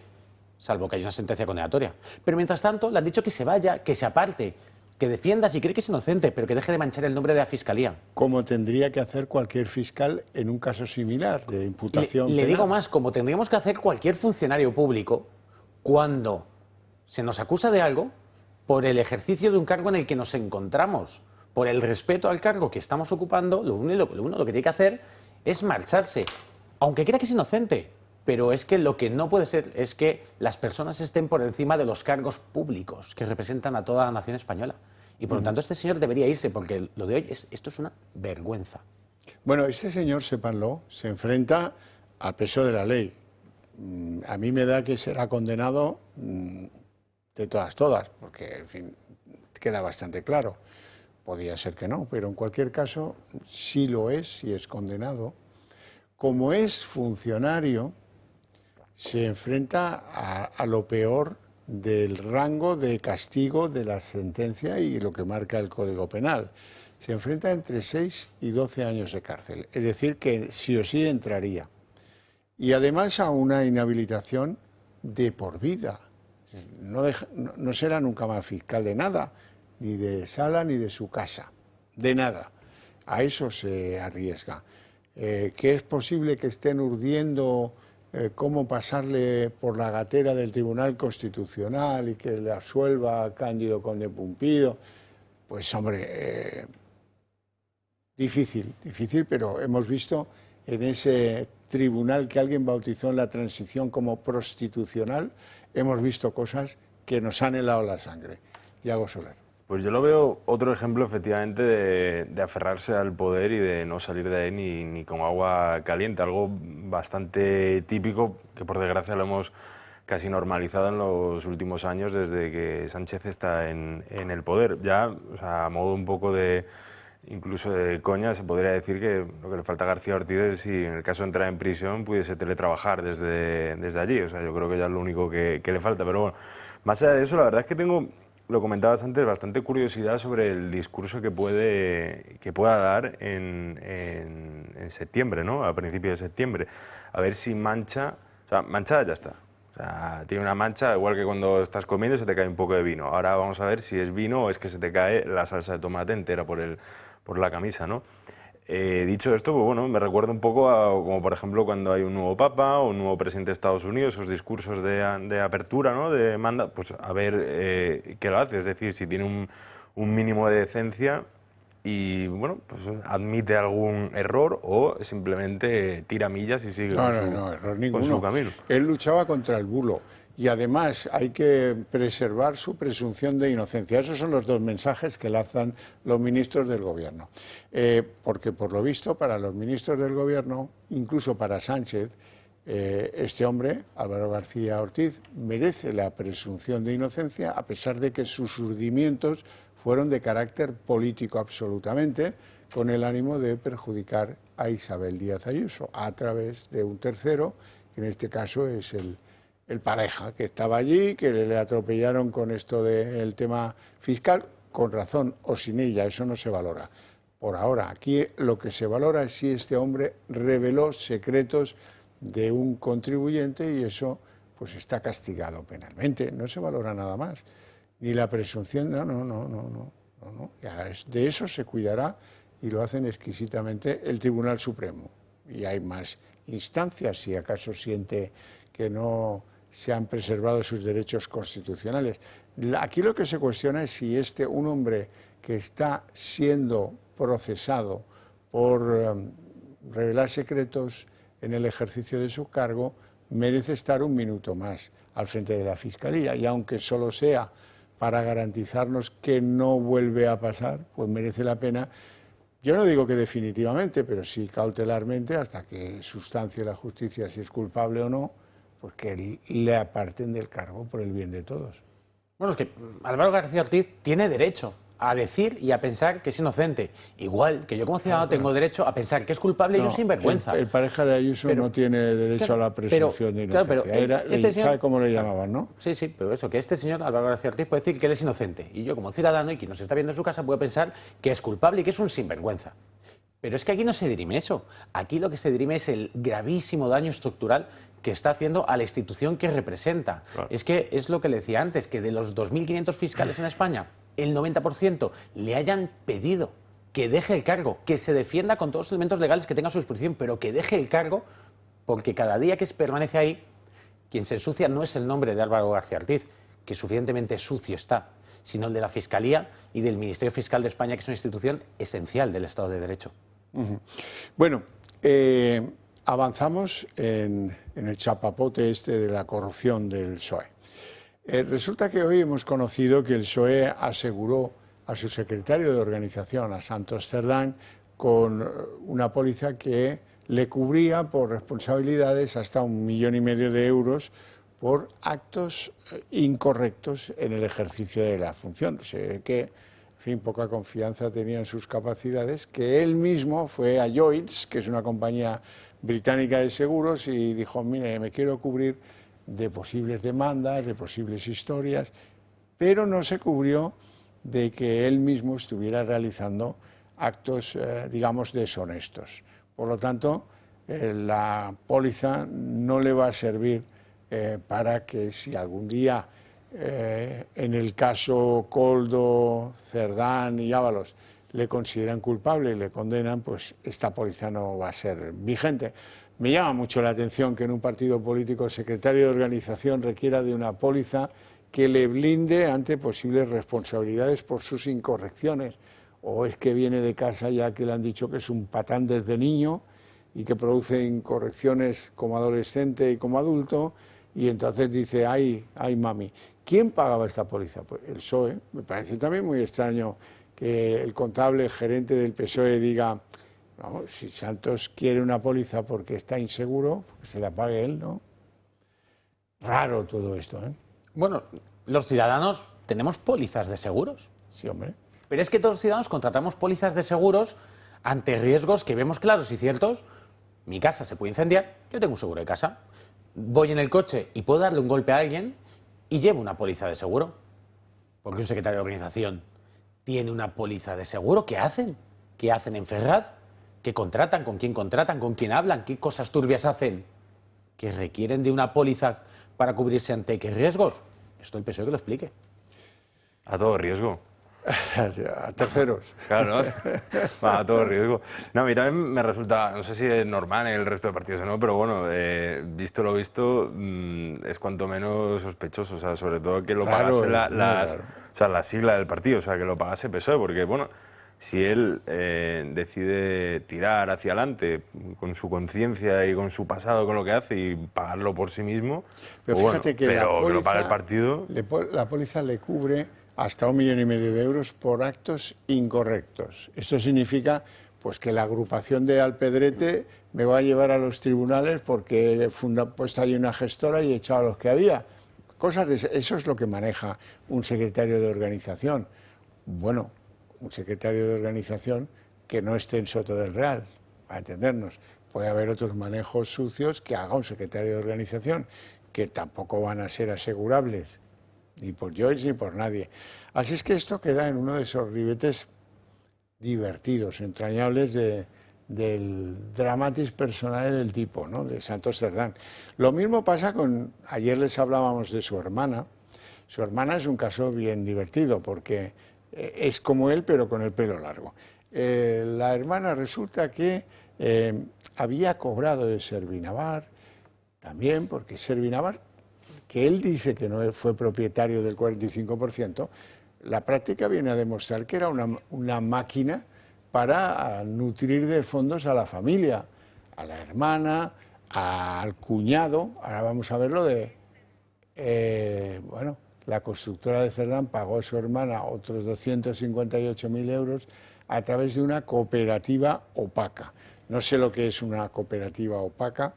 salvo que haya una sentencia condenatoria. Pero mientras tanto, le han dicho que se vaya, que se aparte, que defienda si cree que es inocente, pero que deje de manchar el nombre de la Fiscalía. Como tendría que hacer cualquier fiscal en un caso similar de imputación Le penal. digo más, como tendríamos que hacer cualquier funcionario público cuando se nos acusa de algo por el ejercicio de un cargo en el que nos encontramos, por el respeto al cargo que estamos ocupando, lo que tiene que hacer es marcharse, aunque crea que es inocente. Pero es que lo que no puede ser es que las personas estén por encima de los cargos públicos que representan a toda la nación española. Y por lo tanto este señor debería irse, porque lo de hoy esto es una vergüenza. Bueno, este señor, sépanlo, se enfrenta al peso de la ley. A mí me da que será condenado de todas, porque, en fin, queda bastante claro. Podría ser que no, pero en cualquier caso, sí lo es, si es condenado. Como es funcionario, se enfrenta a lo peor del rango de castigo de la sentencia y lo que marca el Código Penal. Se enfrenta entre 6 y 12 años de cárcel, es decir, que sí o sí entraría. Y además a una inhabilitación de por vida. No será nunca más fiscal de nada, ni de sala ni de su casa, de nada. A eso se arriesga. Que es posible que estén urdiendo cómo pasarle por la gatera del Tribunal Constitucional y que le absuelva a Cándido Conde Pumpido, pues hombre, difícil, pero hemos visto en ese tribunal que alguien bautizó en la transición como prostitucional, hemos visto cosas que nos han helado la sangre. Yago Soler. Pues yo lo veo otro ejemplo, efectivamente, de aferrarse al poder y de no salir de ahí ni con agua caliente, algo bastante típico que por desgracia lo hemos casi normalizado en los últimos años desde que Sánchez está en el poder. Ya, o sea, a modo un poco de, incluso de coña, se podría decir que lo que le falta a García Ortiz es si en el caso de entrar en prisión pudiese teletrabajar desde allí. O sea, yo creo que ya es lo único que le falta. Pero bueno, más allá de eso, la verdad es que tengo, lo comentabas antes, bastante curiosidad sobre el discurso que pueda dar en septiembre, ¿no? A principios de septiembre. A ver si mancha, o sea, manchada ya está. O sea, tiene una mancha, igual que cuando estás comiendo se te cae un poco de vino. Ahora vamos a ver si es vino o es que se te cae la salsa de tomate entera por la camisa, ¿no? Dicho esto, pues bueno, me recuerda un poco a, como por ejemplo cuando hay un nuevo papa o un nuevo presidente de Estados Unidos, esos discursos de apertura, ¿no? De manda, pues a ver qué lo hace, es decir, si tiene un mínimo de decencia y bueno, pues admite algún error o simplemente tira millas y sigue con su camino. Él luchaba contra el bulo. Y además hay que preservar su presunción de inocencia. Esos son los dos mensajes que lanzan los ministros del Gobierno. Porque por lo visto para los ministros del Gobierno, incluso para Sánchez, este hombre, Álvaro García Ortiz, merece la presunción de inocencia a pesar de que sus urdimientos fueron de carácter político absolutamente, con el ánimo de perjudicar a Isabel Díaz Ayuso a través de un tercero, que en este caso es el pareja que estaba allí, que le atropellaron con esto del tema fiscal, con razón o sin ella, eso no se valora. Por ahora, aquí lo que se valora es si este hombre reveló secretos de un contribuyente y eso pues está castigado penalmente, no se valora nada más. Ni la presunción, no. Ya de eso se cuidará y lo hacen exquisitamente el Tribunal Supremo. Y hay más instancias, si acaso siente que no se han preservado sus derechos constitucionales. Aquí lo que se cuestiona es si un hombre que está siendo procesado por revelar secretos en el ejercicio de su cargo merece estar un minuto más al frente de la Fiscalía. Y aunque solo sea para garantizarnos que no vuelve a pasar, pues merece la pena. Yo no digo que definitivamente, pero sí cautelarmente, hasta que sustancie la justicia si es culpable o no, pues que le aparten del cargo por el bien de todos. Bueno, es que Álvaro García Ortiz tiene derecho a decir y a pensar que es inocente. Igual que yo como ciudadano tengo derecho a pensar que es culpable y un sinvergüenza. El pareja de Ayuso no tiene derecho a la presunción de inocencia. ¿Sabe cómo le llamaban, no? Sí, pero eso, que este señor, Álvaro García Ortiz, puede decir que él es inocente. Y yo como ciudadano y quien nos está viendo en su casa puede pensar que es culpable y que es un sinvergüenza. Pero es que aquí no se dirime eso. Aquí lo que se dirime es el gravísimo daño estructural que está haciendo a la institución que representa. Claro. Es que es lo que le decía antes, que de los 2.500 fiscales en España, el 90% le hayan pedido que deje el cargo, que se defienda con todos los elementos legales que tenga a su disposición, pero que deje el cargo, porque cada día que permanece ahí, quien se ensucia no es el nombre de Álvaro García Ortiz, que suficientemente sucio está, sino el de la Fiscalía y del Ministerio Fiscal de España, que es una institución esencial del Estado de Derecho. Bueno, avanzamos en el chapapote este de la corrupción del PSOE. Resulta que hoy hemos conocido que el PSOE aseguró a su secretario de organización, a Santos Cerdán, con una póliza que le cubría por responsabilidades hasta 1,5 millones de euros por actos incorrectos en el ejercicio de la función. Se ve que, en fin, poca confianza tenía en sus capacidades, que él mismo fue a Lloyds, que es una compañía británica de seguros, y dijo, mire, me quiero cubrir de posibles demandas, de posibles historias, pero no se cubrió de que él mismo estuviera realizando actos, digamos, deshonestos. Por lo tanto, la póliza no le va a servir para que si algún día, en el caso Koldo, Cerdán y Ábalos, le consideran culpable y le condenan, pues esta póliza no va a ser vigente. Me llama mucho la atención que en un partido político el secretario de organización requiera de una póliza que le blinde ante posibles responsabilidades por sus incorrecciones. O es que viene de casa ya que le han dicho que es un patán desde niño y que produce incorrecciones como adolescente y como adulto, y entonces dice, ay mami. ¿Quién pagaba esta póliza? Pues el PSOE. Me parece también muy extraño que el contable gerente del PSOE diga, vamos, si Santos quiere una póliza porque está inseguro, que se la pague él, ¿no? Raro todo esto, ¿eh? Bueno, los ciudadanos tenemos pólizas de seguros. Sí, hombre. Pero es que todos los ciudadanos contratamos pólizas de seguros ante riesgos que vemos claros y ciertos. Mi casa se puede incendiar, yo tengo un seguro de casa. Voy en el coche y puedo darle un golpe a alguien y llevo una póliza de seguro. Porque un secretario de organización tiene una póliza de seguro. ¿Qué hacen? ¿Qué hacen en Ferraz? ¿Qué contratan? ¿Con quién hablan? ¿Qué cosas turbias hacen? ¿Que requieren de una póliza para cubrirse ante qué riesgos? Esto el PSOE que lo explique. A todo riesgo. A terceros. Claro, ¿no? A todo riesgo. No, a mí también me resulta, no sé si es normal en el resto de partidos o no, pero bueno, visto lo visto, es cuanto menos sospechoso, o sea, sobre todo que lo pagase la sigla del partido, o sea, que lo pagase PSOE, porque bueno, si él decide tirar hacia adelante con su conciencia y con su pasado, con lo que hace, y pagarlo por sí mismo, pero pues fíjate bueno, que pero que lo pague el partido. La póliza le cubre hasta 1,5 millones de euros por actos incorrectos. Esto significa pues que la agrupación de Alpedrete me va a llevar a los tribunales porque he puesto allí una gestora y he echado a los que había. Eso es lo que maneja un secretario de organización. Bueno, un secretario de organización que no esté en Soto del Real, para entendernos. Puede haber otros manejos sucios que haga un secretario de organización, que tampoco van a ser asegurables, ni por Joyce ni por nadie. Así es que esto queda en uno de esos ribetes divertidos, entrañables del dramatis personal del tipo, ¿no? De Santos Cerdán. Lo mismo pasa con, ayer les hablábamos de su hermana. Su hermana es un caso bien divertido porque es como él pero con el pelo largo. La hermana resulta que había cobrado de Servinavar también, porque Servinavar, que él dice que no fue propietario del 45%, la práctica viene a demostrar que era una máquina para nutrir de fondos a la familia, a la hermana, al cuñado. Ahora vamos a ver lo de... bueno, la constructora de Cerdán pagó a su hermana otros 258.000 euros a través de una cooperativa opaca. No sé lo que es una cooperativa opaca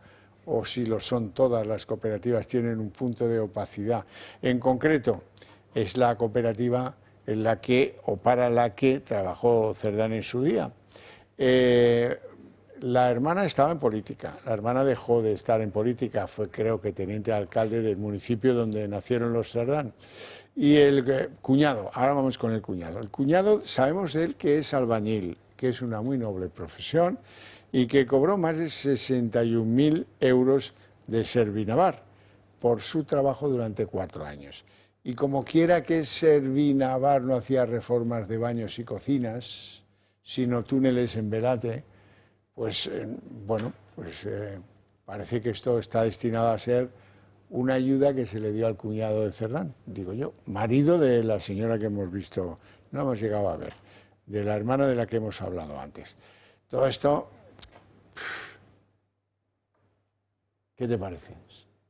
o si lo son todas las cooperativas, tienen un punto de opacidad. En concreto, es la cooperativa en la que, o para la que, trabajó Cerdán en su día. La hermana estaba en política, la hermana dejó de estar en política, fue creo que teniente alcalde del municipio donde nacieron los Cerdán. Y el cuñado, ahora vamos con el cuñado. El cuñado, sabemos de él que es albañil, que es una muy noble profesión y que cobró más de 61.000 euros de Servinavar por su trabajo durante 4 años. Y como quiera que Servinavar no hacía reformas de baños y cocinas, sino túneles en Velate, pues bueno, pues parece que esto está destinado a ser una ayuda que se le dio al cuñado de Cerdán, digo yo, marido de la señora que hemos visto, no hemos llegado a ver, de la hermana de la que hemos hablado antes. Todo esto, ¿qué te parece?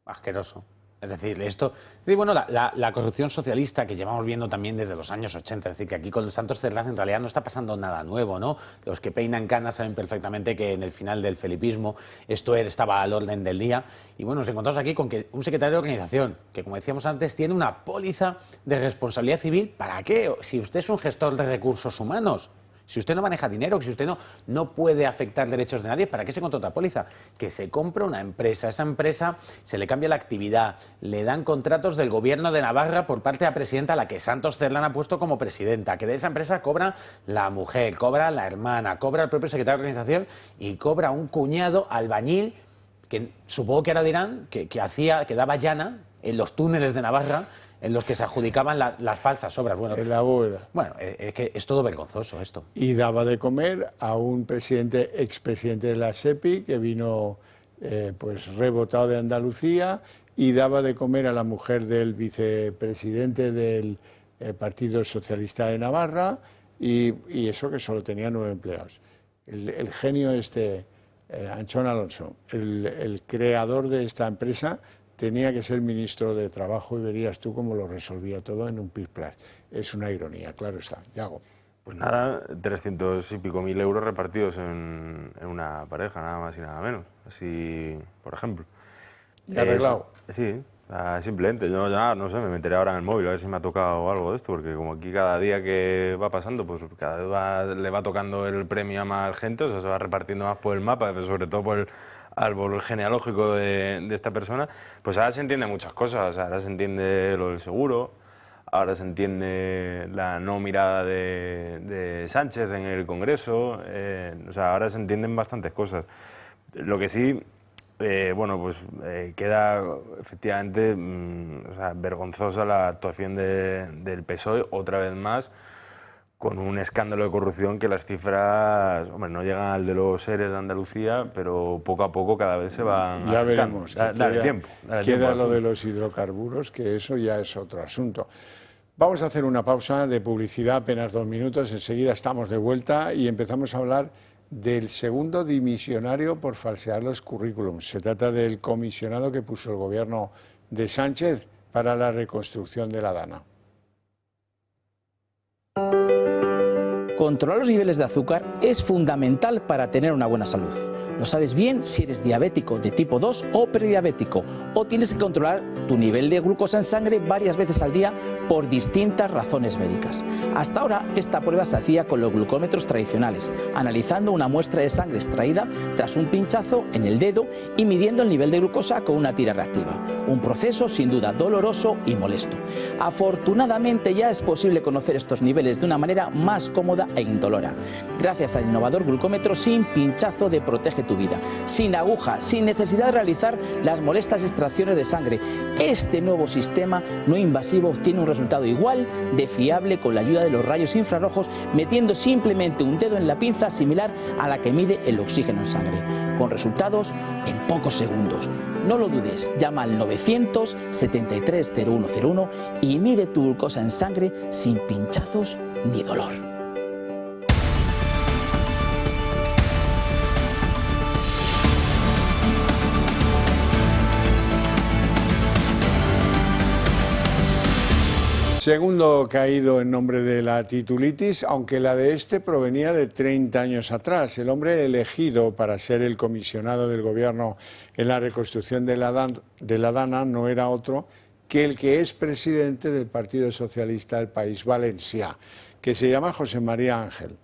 Asqueroso. Es decir, esto, y bueno, la corrupción socialista que llevamos viendo también desde los años 80, es decir, que aquí con los Santos Cerdán en realidad no está pasando nada nuevo, ¿no? Los que peinan canas saben perfectamente que en el final del felipismo esto estaba al orden del día. Y bueno, nos encontramos aquí con que un secretario de organización, que como decíamos antes, tiene una póliza de responsabilidad civil. ¿Para qué? Si usted es un gestor de recursos humanos, si usted no maneja dinero, si usted no puede afectar derechos de nadie, ¿para qué se contrata póliza? Que se compra una empresa, esa empresa se le cambia la actividad, le dan contratos del gobierno de Navarra por parte de la presidenta a la que Santos Cerdán ha puesto como presidenta, que de esa empresa cobra la mujer, cobra la hermana, cobra el propio secretario de organización y cobra un cuñado albañil que supongo que ahora dirán que daba llana en los túneles de Navarra, en los que se adjudicaban las falsas obras. Bueno, en la bóveda. Bueno, es que es todo vergonzoso esto. Y daba de comer a un expresidente de la SEPI que vino pues rebotado de Andalucía, y daba de comer a la mujer del vicepresidente del Partido Socialista de Navarra, y eso que solo tenía 9 empleados. El genio Anchón Alonso, el creador de esta empresa, tenía que ser ministro de Trabajo y verías tú cómo lo resolvía todo en un plis-plas. Es una ironía, claro está. Yago. Pues nada, 300 y pico mil euros repartidos en una pareja, nada más y nada menos. Así, por ejemplo. ¿Y arreglado? Sí, simplemente. Yo ya, no sé, me meteré ahora en el móvil a ver si me ha tocado algo de esto, porque como aquí cada día que va pasando, pues cada vez le va tocando el premio a más gente, o sea, se va repartiendo más por el mapa, pero sobre todo por el árbol genealógico de esta persona. Pues ahora se entiende muchas cosas, ahora se entiende lo del seguro, ahora se entiende la no mirada de Sánchez en el Congreso, o sea, ahora se entienden bastantes cosas. Lo que sí, bueno, pues queda efectivamente o sea, vergonzosa la actuación del PSOE, otra vez más, con un escándalo de corrupción que las cifras, hombre, no llegan al de los ERE de Andalucía, pero poco a poco cada vez se van... Ya veremos. Dale tiempo. Queda lo de los hidrocarburos, que eso ya es otro asunto. Vamos a hacer una pausa de publicidad, apenas 2 minutos, enseguida estamos de vuelta y empezamos a hablar del segundo dimisionario por falsear los currículums. Se trata del comisionado que puso el gobierno de Sánchez para la reconstrucción de la Dana. Controlar los niveles de azúcar es fundamental para tener una buena salud. Lo sabes bien si eres diabético de tipo 2 o prediabético, o tienes que controlar tu nivel de glucosa en sangre varias veces al día por distintas razones médicas. Hasta ahora esta prueba se hacía con los glucómetros tradicionales, analizando una muestra de sangre extraída tras un pinchazo en el dedo y midiendo el nivel de glucosa con una tira reactiva. Un proceso sin duda doloroso y molesto. Afortunadamente ya es posible conocer estos niveles de una manera más cómoda e indolora, gracias al innovador glucómetro sin pinchazo de Protege tu Vida, sin aguja, sin necesidad de realizar las molestas extracciones de sangre. Este nuevo sistema no invasivo obtiene un resultado igual de fiable con la ayuda de los rayos infrarrojos, metiendo simplemente un dedo en la pinza similar a la que mide el oxígeno en sangre, con resultados en pocos segundos. No lo dudes, llama al 973 0101 y mide tu glucosa en sangre sin pinchazos ni dolor. Segundo caído en nombre de la titulitis, aunque la de este provenía de 30 años atrás. El hombre elegido para ser el comisionado del gobierno en la reconstrucción de la Dana no era otro que el que es presidente del Partido Socialista del País Valencià, que se llama José María Ángel.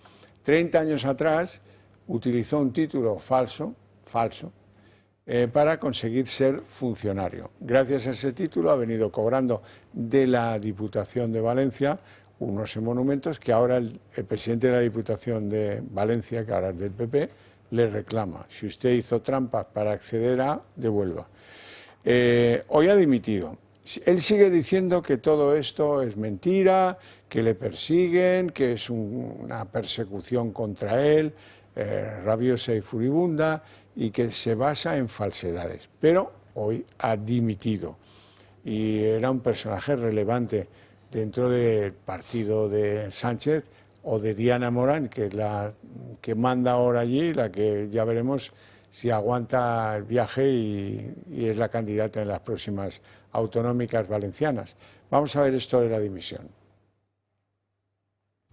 30 años atrás utilizó un título falso, para conseguir ser funcionario. Gracias a ese título ha venido cobrando de la Diputación de Valencia unos emolumentos que ahora el presidente de la Diputación de Valencia, que ahora es del PP, le reclama. Si usted hizo trampas para acceder a, devuelva. Hoy ha dimitido. Él sigue diciendo que todo esto es mentira, que le persiguen, que es una persecución contra él, rabiosa y furibunda, y que se basa en falsedades. Pero hoy ha dimitido. Y era un personaje relevante dentro del partido de Sánchez o de Diana Morán, que es la que manda ahora allí, la que ya veremos si aguanta el viaje y es la candidata en las próximas autonómicas valencianas. Vamos a ver esto de la dimisión.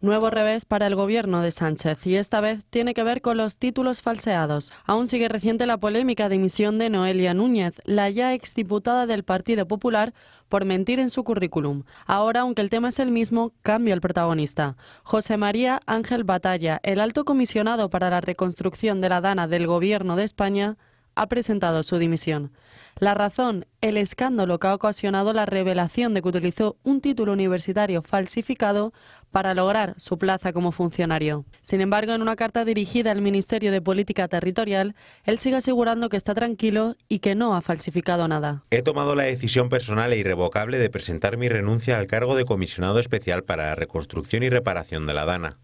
Nuevo revés para el gobierno de Sánchez, y esta vez tiene que ver con los títulos falseados. Aún sigue reciente la polémica dimisión de Noelia Núñez, la ya exdiputada del Partido Popular, por mentir en su currículum. Ahora, aunque el tema es el mismo, cambia el protagonista. José María Ángel Batalla, el alto comisionado para la reconstrucción de la Dana del Gobierno de España, ha presentado su dimisión. La razón, el escándalo que ha ocasionado la revelación de que utilizó un título universitario falsificado para lograr su plaza como funcionario. Sin embargo, en una carta dirigida al Ministerio de Política Territorial, él sigue asegurando que está tranquilo y que no ha falsificado nada. He tomado la decisión personal e irrevocable de presentar mi renuncia al cargo de comisionado especial para la reconstrucción y reparación de la Dana.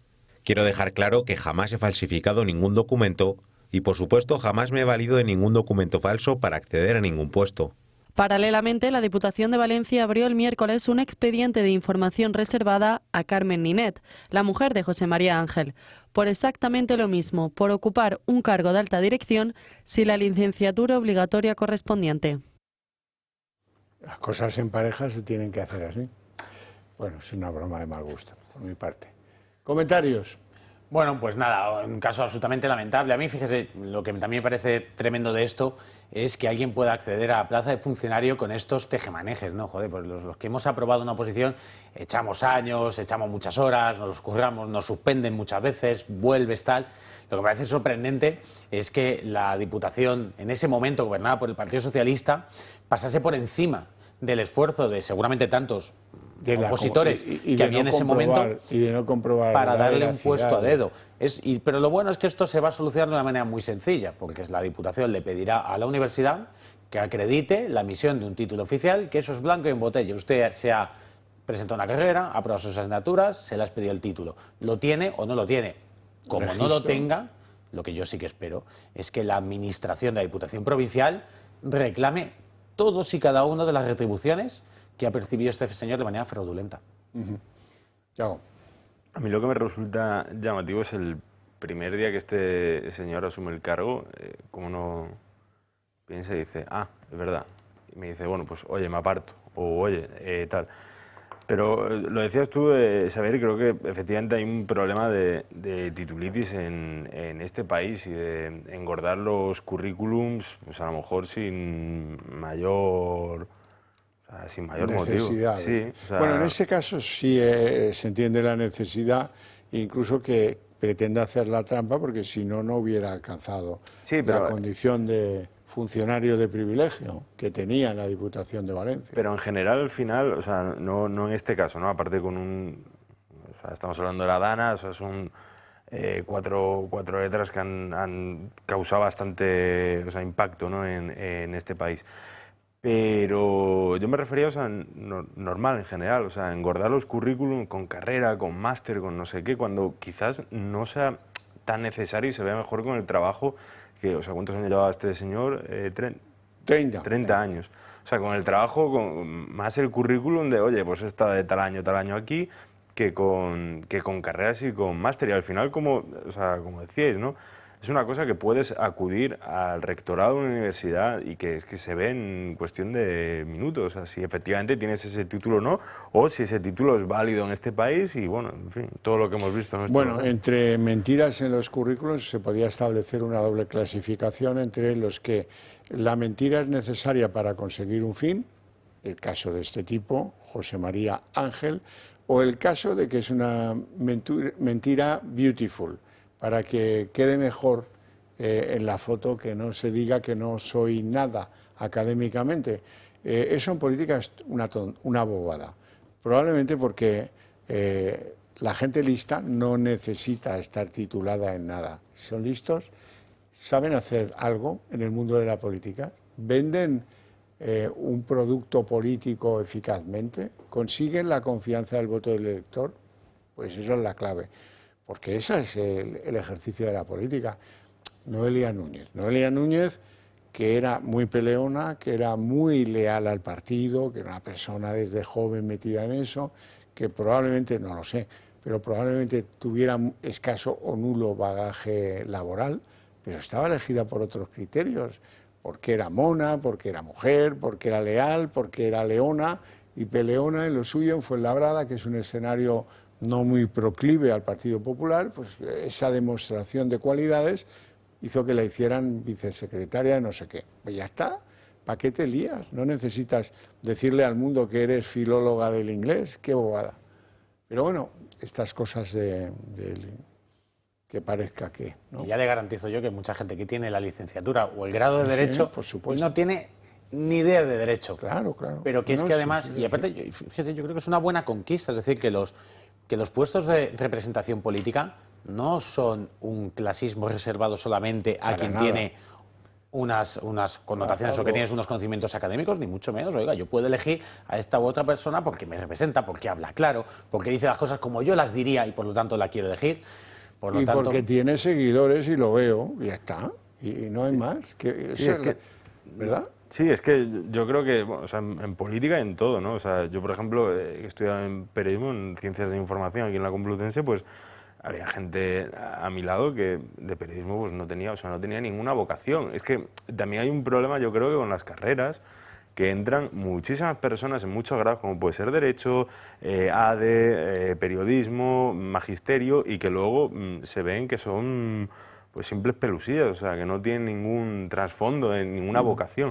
Quiero dejar claro que jamás he falsificado ningún documento y, por supuesto, jamás me he valido de ningún documento falso para acceder a ningún puesto. Paralelamente, la Diputación de Valencia abrió el miércoles un expediente de información reservada a Carmen Ninet, la mujer de José María Ángel, por exactamente lo mismo, por ocupar un cargo de alta dirección sin la licenciatura obligatoria correspondiente. Las cosas en pareja se tienen que hacer así. Bueno, es una broma de mal gusto, por mi parte. ¿Comentarios? Bueno, pues nada, un caso absolutamente lamentable. A mí, fíjese, lo que también me parece tremendo de esto es que alguien pueda acceder a la plaza de funcionario con estos tejemanejes, ¿no? Joder, pues los que hemos aprobado una oposición echamos años, echamos muchas horas, nos los curramos, nos suspenden muchas veces, vuelves, tal. Lo que me parece sorprendente es que la Diputación, en ese momento gobernada por el Partido Socialista, pasase por encima del esfuerzo de seguramente tantos opositores que había en ese momento para darle un puesto a dedo. Pero lo bueno es que esto se va a solucionar de una manera muy sencilla, porque la Diputación le pedirá a la universidad que acredite la emisión de un título oficial, que eso es blanco y en botella. Usted se ha presentado una carrera, ha aprobado sus asignaturas, se le ha pedido el título. ¿Lo tiene o no lo tiene? Como no lo tenga, lo que yo sí que espero es que la Administración de la Diputación Provincial reclame todos y cada una de las retribuciones que ha percibido este señor de manera fraudulenta. A mí lo que me resulta llamativo es el primer día que este señor asume el cargo, como no piensa y dice, ah, es verdad. Y me dice, bueno, pues oye, me aparto, o oye, tal. Pero lo decías tú, Xavier, creo que efectivamente hay un problema de titulitis en este país y de engordar los currículums, pues a lo mejor sin mayor motivo. Sí, o sea, bueno, en este caso sí se entiende la necesidad, incluso que pretenda hacer la trampa, porque si no, no hubiera alcanzado la condición de funcionario de privilegio que tenía en la Diputación de Valencia. Pero en general, al final, o sea, no en este caso, ¿no? Aparte con o sea, estamos hablando de la Dana, o sea, son cuatro letras que han causado bastante, o sea, impacto, ¿no? en este país. Pero yo me refería, o sea, normal en general, o sea, engordar los currículum con carrera, con máster, con no sé qué, cuando quizás no sea tan necesario y se vea mejor con el trabajo que, o sea, ¿cuántos años llevaba este señor? 30 años. O sea, con el trabajo, más el currículum de, oye, pues está de tal año aquí, que con carreras y con máster. Y al final, como decíais, ¿no? es una cosa que puedes acudir al rectorado de una universidad y que se ve en cuestión de minutos, o sea, si efectivamente tienes ese título o no, o si ese título es válido en este país y, bueno, en fin, todo lo que hemos visto. Bueno, entre mentiras en los currículos se podía establecer una doble clasificación entre los que la mentira es necesaria para conseguir un fin, el caso de este tipo, José María Ángel, o el caso de que es una mentira beautiful, para que quede mejor en la foto, que no se diga que no soy nada académicamente. Eso en política es una bobada, probablemente porque la gente lista no necesita estar titulada en nada. Son listos, saben hacer algo en el mundo de la política, venden un producto político eficazmente, consiguen la confianza del voto del elector, pues eso es la clave, porque ese es el ejercicio de la política. Noelia Núñez, que era muy peleona, que era muy leal al partido, que era una persona desde joven metida en eso, que probablemente, no lo sé, pero probablemente tuviera escaso o nulo bagaje laboral, pero estaba elegida por otros criterios, porque era mona, porque era mujer, porque era leal, porque era leona y peleona en lo suyo en Fuenlabrada, que es un escenario no muy proclive al Partido Popular. Pues esa demostración de cualidades hizo que la hicieran vicesecretaria de no sé qué. Pues ya está, ¿para qué te lías? No necesitas decirle al mundo que eres filóloga del inglés, qué bobada. Pero bueno, estas cosas que parezca que, ¿no? Y ya le garantizo yo que mucha gente que tiene la licenciatura o el grado de Derecho, por supuesto, no tiene ni idea de Derecho. Claro, claro. Pero que es que además, y aparte, fíjate, yo creo que es una buena conquista, es decir, que los puestos de representación política no son un clasismo reservado solamente a quien tiene unas connotaciones o que tienes unos conocimientos académicos, ni mucho menos. Oiga, yo puedo elegir a esta u otra persona porque me representa, porque habla claro, porque dice las cosas como yo las diría y por lo tanto la quiero elegir. Y porque tiene seguidores y lo veo, y ya está, y no hay más. ¿Verdad? Sí, es que yo creo que, bueno, o sea, en política y en todo, ¿no? O sea, yo, por ejemplo, he estudiado en periodismo, en ciencias de información aquí en la Complutense, pues había gente a mi lado que de periodismo pues no tenía ninguna vocación. Es que también hay un problema, yo creo, que con las carreras, que entran muchísimas personas en muchos grados, como puede ser Derecho, ADE, Periodismo, Magisterio, y que luego se ven que son pues simples pelusillas, o sea, que no tienen ningún trasfondo, ninguna vocación.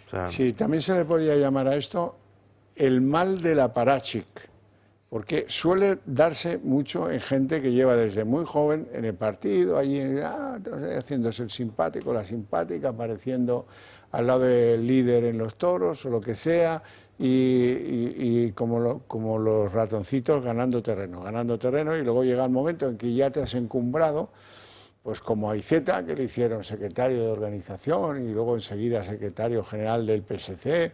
O sea, sí, también se le podría llamar a esto el mal del aparachic, porque suele darse mucho en gente que lleva desde muy joven en el partido, allí haciéndose el simpático, la simpática, apareciendo al lado del líder en los toros o lo que sea, y como los ratoncitos ganando terreno, y luego llega el momento en que ya te has encumbrado, pues como a Iceta, que le hicieron secretario de organización y luego enseguida secretario general del PSC,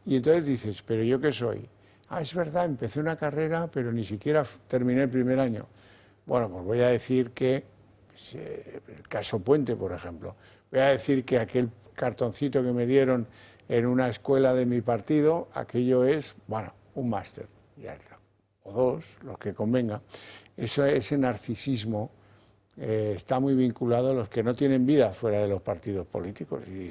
y entonces dices, ¿pero yo qué soy? Es verdad, empecé una carrera, pero ni siquiera terminé el primer año. Bueno, pues voy a decir que, el caso Puente, por ejemplo, voy a decir que aquel cartoncito que me dieron en una escuela de mi partido, aquello es, bueno, un máster, ya está, o dos, los que convenga. Ese narcisismo está muy vinculado a los que no tienen vida fuera de los partidos políticos y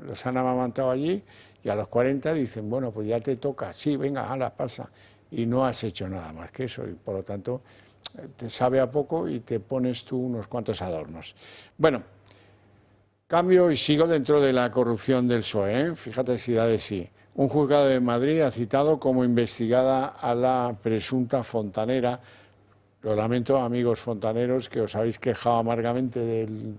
los han amamantado allí, y a los 40 dicen, bueno, pues ya te toca, sí, venga, ala, pasa, y no has hecho nada más que eso, y por lo tanto te sabe a poco y te pones tú unos cuantos adornos. Bueno, cambio y sigo dentro de la corrupción del PSOE, fíjate si da de sí. Un juzgado de Madrid ha citado como investigada a la presunta fontanera. Lo lamento, amigos fontaneros, que os habéis quejado amargamente del,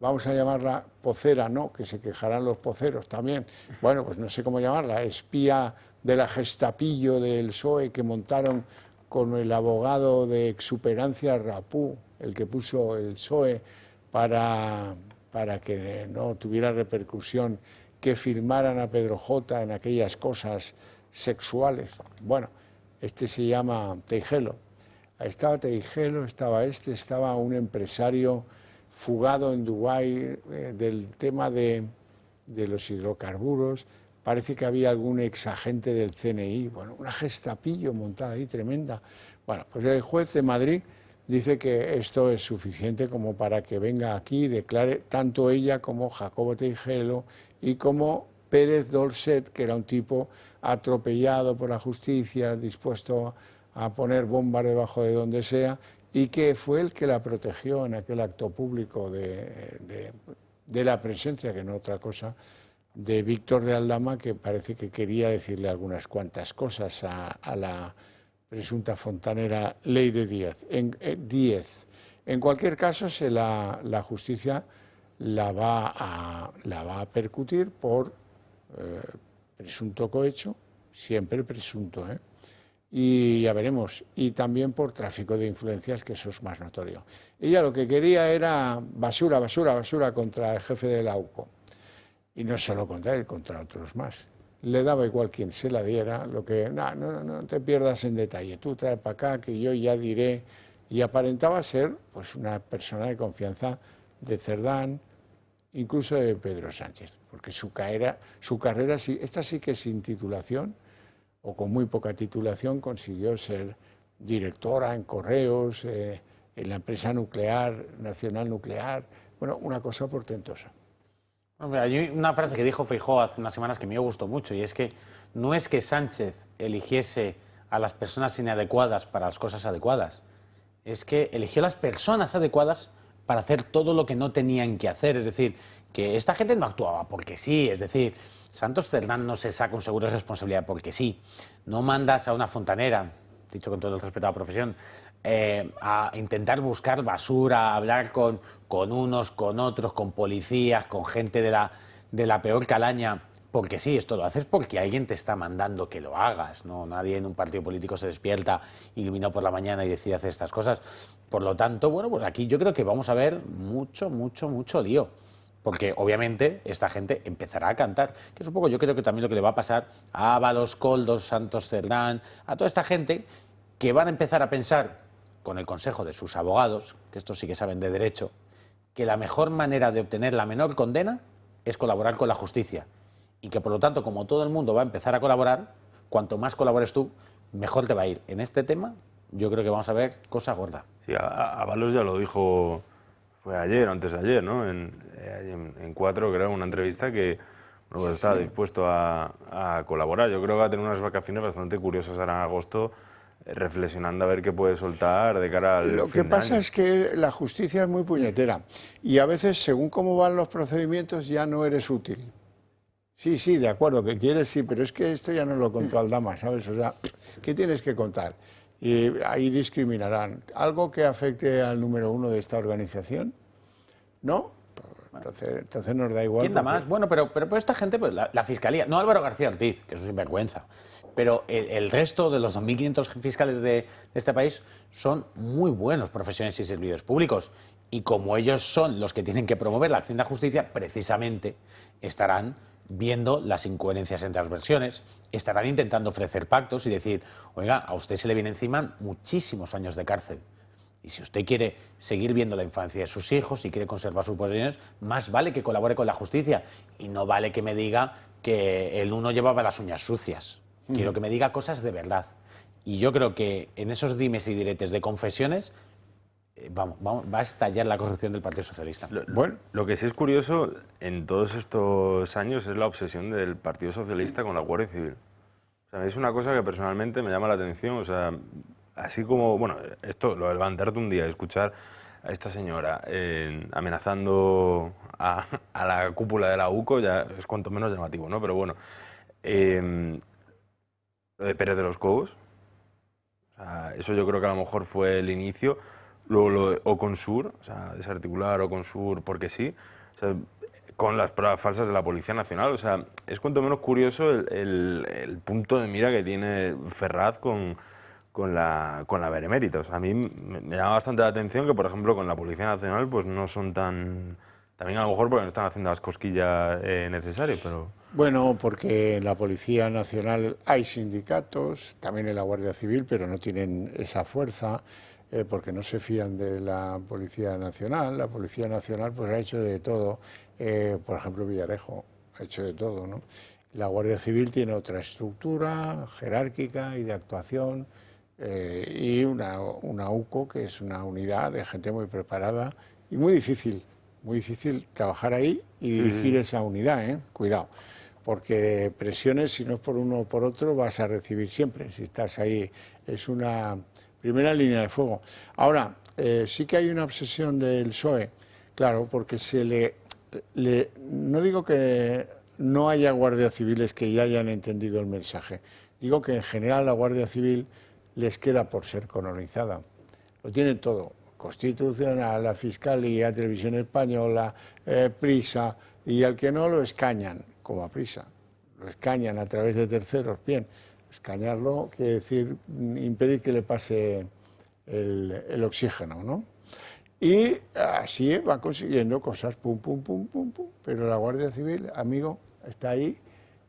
vamos a llamarla pocera, ¿no?, que se quejarán los poceros también. Bueno, pues no sé cómo llamarla, espía de la Gestapillo del PSOE que montaron con el abogado de exuperancia Rapú, el que puso el PSOE para que no tuviera repercusión, que firmaran a Pedro J en aquellas cosas sexuales. Bueno, este se llama Teijelo. Estaba Teijelo, estaba un empresario fugado en Dubái del tema de los hidrocarburos. Parece que había algún exagente del CNI, bueno, una Gestapillo montada ahí tremenda. Bueno, pues el juez de Madrid dice que esto es suficiente como para que venga aquí y declare tanto ella como Jacobo Teijelo y como Pérez Dolcet, que era un tipo atropellado por la justicia, dispuesto a poner bombas debajo de donde sea, y que fue el que la protegió en aquel acto público de la presencia, que no otra cosa, de Víctor de Aldama, que parece que quería decirle algunas cuantas cosas a la presunta fontanera Leire Díez. En cualquier caso, la justicia la va a percutir por presunto cohecho, siempre presunto, y ya veremos, y también por tráfico de influencias, que eso es más notorio. Ella lo que quería era basura, basura, basura contra el jefe de la UCO, y no solo contra él, contra otros más. Le daba igual quien se la diera, lo que, no te pierdas en detalle, tú trae para acá que yo ya diré, y aparentaba ser pues una persona de confianza de Cerdán, incluso de Pedro Sánchez, porque su carrera, esta sí que sin titulación, o con muy poca titulación, consiguió ser directora en Correos, en la empresa nuclear, Nacional Nuclear, bueno, una cosa portentosa. Hay una frase que dijo Feijóo hace unas semanas que me gustó mucho, y es que no es que Sánchez eligiese a las personas inadecuadas para las cosas adecuadas, es que eligió a las personas adecuadas para hacer todo lo que no tenían que hacer. Es decir, que esta gente no actuaba porque sí. Es decir, Santos Cerdán no se saca un seguro de responsabilidad porque sí. No mandas a una fontanera, dicho con todo el respeto a la profesión, a intentar buscar basura, a hablar con unos, con otros, con policías, con gente de la peor calaña, porque sí. Esto lo haces porque alguien te está mandando que lo hagas, ¿no? Nadie en un partido político se despierta iluminado por la mañana y decide hacer estas cosas. Por lo tanto, bueno, pues aquí yo creo que vamos a ver mucho lío, porque obviamente esta gente empezará a cantar, que es un poco, yo creo que también lo que le va a pasar a Ábalos, Koldos, Santos Cerdán, a toda esta gente que van a empezar a pensar, con el consejo de sus abogados, que estos sí que saben de derecho, que la mejor manera de obtener la menor condena es colaborar con la justicia, y que por lo tanto, como todo el mundo va a empezar a colaborar, cuanto más colabores tú, mejor te va a ir. En este tema yo creo que vamos a ver cosa gorda. Sí, Ábalos ya lo dijo, fue ayer o antes de ayer, ¿no? En 4, creo, una entrevista que bueno, pues estaba dispuesto a colaborar. Yo creo que va a tener unas vacaciones bastante curiosas ahora en agosto, reflexionando a ver qué puede soltar de cara al Lo que pasa es que la justicia es muy puñetera y a veces, según cómo van los procedimientos, ya no eres útil. Sí, de acuerdo, que quieres, sí, pero es que esto ya no lo contó Aldama, ¿sabes? O sea, ¿qué tienes que contar? Y ahí discriminarán. ¿Algo que afecte al número 1 de esta organización? ¿No? Entonces nos da igual. ¿Quién da más? Bueno, pero esta gente, pues la Fiscalía, no Álvaro García Ortiz, que eso es sinvergüenza, pero el resto de los 2.500 fiscales de este país son muy buenos profesionales y servidores públicos. Y como ellos son los que tienen que promover la acción de la justicia, precisamente estarán viendo las incoherencias entre las versiones, estarán intentando ofrecer pactos y decir, oiga, a usted se le viene encima muchísimos años de cárcel. Y si usted quiere seguir viendo la infancia de sus hijos y quiere conservar sus posesiones, más vale que colabore con la justicia. Y no vale que me diga que el uno llevaba las uñas sucias. Quiero que me diga cosas de verdad. Y yo creo que en esos dimes y diretes de confesiones va a estallar la corrupción del Partido Socialista. Lo que sí es curioso en todos estos años es la obsesión del Partido Socialista con la Guardia Civil. O sea, es una cosa que personalmente me llama la atención. O sea, así como, bueno, esto, lo de levantarte un día y escuchar a esta señora amenazando a la cúpula de la UCO ya es cuanto menos llamativo, ¿no? Pero bueno, lo de Pérez de los Cobos, o sea, eso yo creo que a lo mejor fue el inicio. Luego lo de Oconsur, o sea, desarticular Oconsur porque sí, o sea, con las pruebas falsas de la Policía Nacional. O sea, es cuanto menos curioso el punto de mira que tiene Ferraz con la Benemérita. O sea, a mí me llama bastante la atención que, por ejemplo, con la Policía Nacional pues no son tan... También a lo mejor porque no están haciendo las cosquillas necesarias, pero... Bueno, porque en la Policía Nacional hay sindicatos, también en la Guardia Civil, pero no tienen esa fuerza, porque no se fían de la Policía Nacional. La Policía Nacional pues ha hecho de todo, por ejemplo Villarejo ha hecho de todo, ¿no? La Guardia Civil tiene otra estructura jerárquica y de actuación y una UCO, que es una unidad de gente muy preparada y muy difícil trabajar ahí y dirigir esa unidad, cuidado, porque presiones, si no es por uno o por otro, vas a recibir siempre, si estás ahí, es una primera línea de fuego. Ahora, sí que hay una obsesión del PSOE, claro, porque no digo que no haya guardias civiles que ya hayan entendido el mensaje, digo que en general la Guardia Civil les queda por ser colonizada, lo tienen todo. Constitucional, la Fiscalía, Televisión Española, Prisa, y al que no lo escañan, como a Prisa, lo escañan a través de terceros. Bien, escañarlo quiere decir impedir que le pase el oxígeno, ¿no? Y así va consiguiendo cosas, pum, pum, pum, pum, pum, pero la Guardia Civil, amigo, está ahí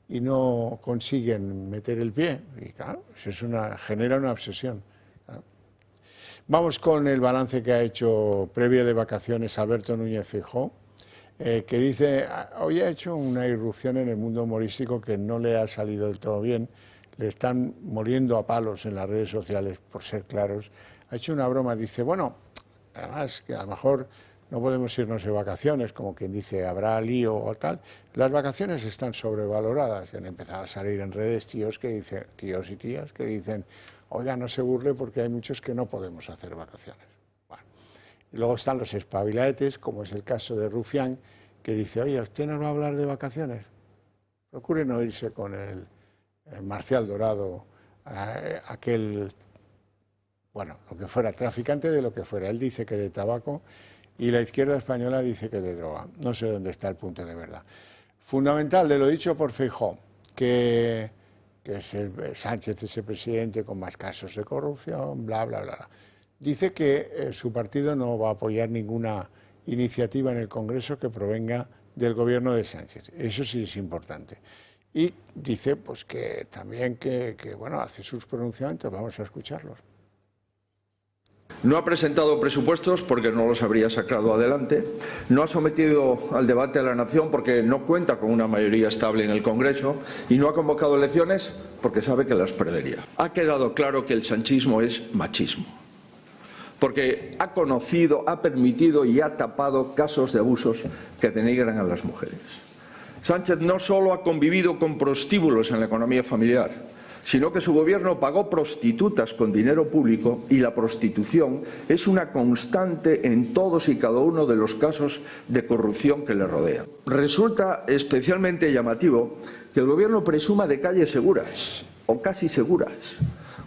y no consiguen meter el pie, y claro, eso genera una obsesión. Vamos con el balance que ha hecho previo de vacaciones Alberto Núñez Feijóo, que dice, hoy ha hecho una irrupción en el mundo humorístico que no le ha salido del todo bien, le están moliendo a palos en las redes sociales, por ser claros. Ha hecho una broma, dice, bueno, además que a lo mejor no podemos irnos de vacaciones, como quien dice, habrá lío o tal. Las vacaciones están sobrevaloradas, y han empezado a salir en redes tíos y tías que dicen, oiga, no se burle porque hay muchos que no podemos hacer vacaciones. Bueno. Y luego están los espabiladetes, como es el caso de Rufián, que dice, oye, ¿usted nos va a hablar de vacaciones? Procure no irse con el Marcial Dorado, aquel, bueno, lo que fuera, traficante de lo que fuera. Él dice que de tabaco y la izquierda española dice que de droga. No sé dónde está el punto de verdad. Fundamental de lo dicho por Feijóo, que es Sánchez, ese presidente con más casos de corrupción, bla, bla, bla. Dice que su partido no va a apoyar ninguna iniciativa en el Congreso que provenga del gobierno de Sánchez. Eso sí es importante. Y dice pues que también que bueno, hace sus pronunciamientos, vamos a escucharlos. No ha presentado presupuestos porque no los habría sacado adelante, no ha sometido al debate a la nación porque no cuenta con una mayoría estable en el Congreso y no ha convocado elecciones porque sabe que las perdería. Ha quedado claro que el sanchismo es machismo, porque ha conocido, ha permitido y ha tapado casos de abusos que denigran a las mujeres. Sánchez no solo ha convivido con prostíbulos en la economía familiar, sino que su gobierno pagó prostitutas con dinero público y la prostitución es una constante en todos y cada uno de los casos de corrupción que le rodean. Resulta especialmente llamativo que el gobierno presuma de calles seguras o casi seguras,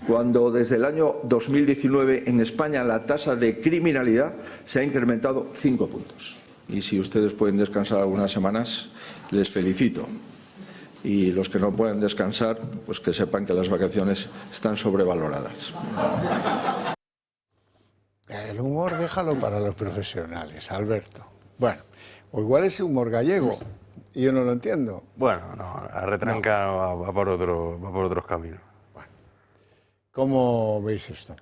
cuando desde el año 2019 en España la tasa de criminalidad se ha incrementado 5 puntos. Y si ustedes pueden descansar algunas semanas, les felicito. Y los que no pueden descansar, pues que sepan que las vacaciones están sobrevaloradas. El humor déjalo para los profesionales, Alberto. Bueno, o igual es humor gallego, y yo no lo entiendo. Bueno, no, la retranca no. va por otros caminos. Bueno, ¿cómo veis esto?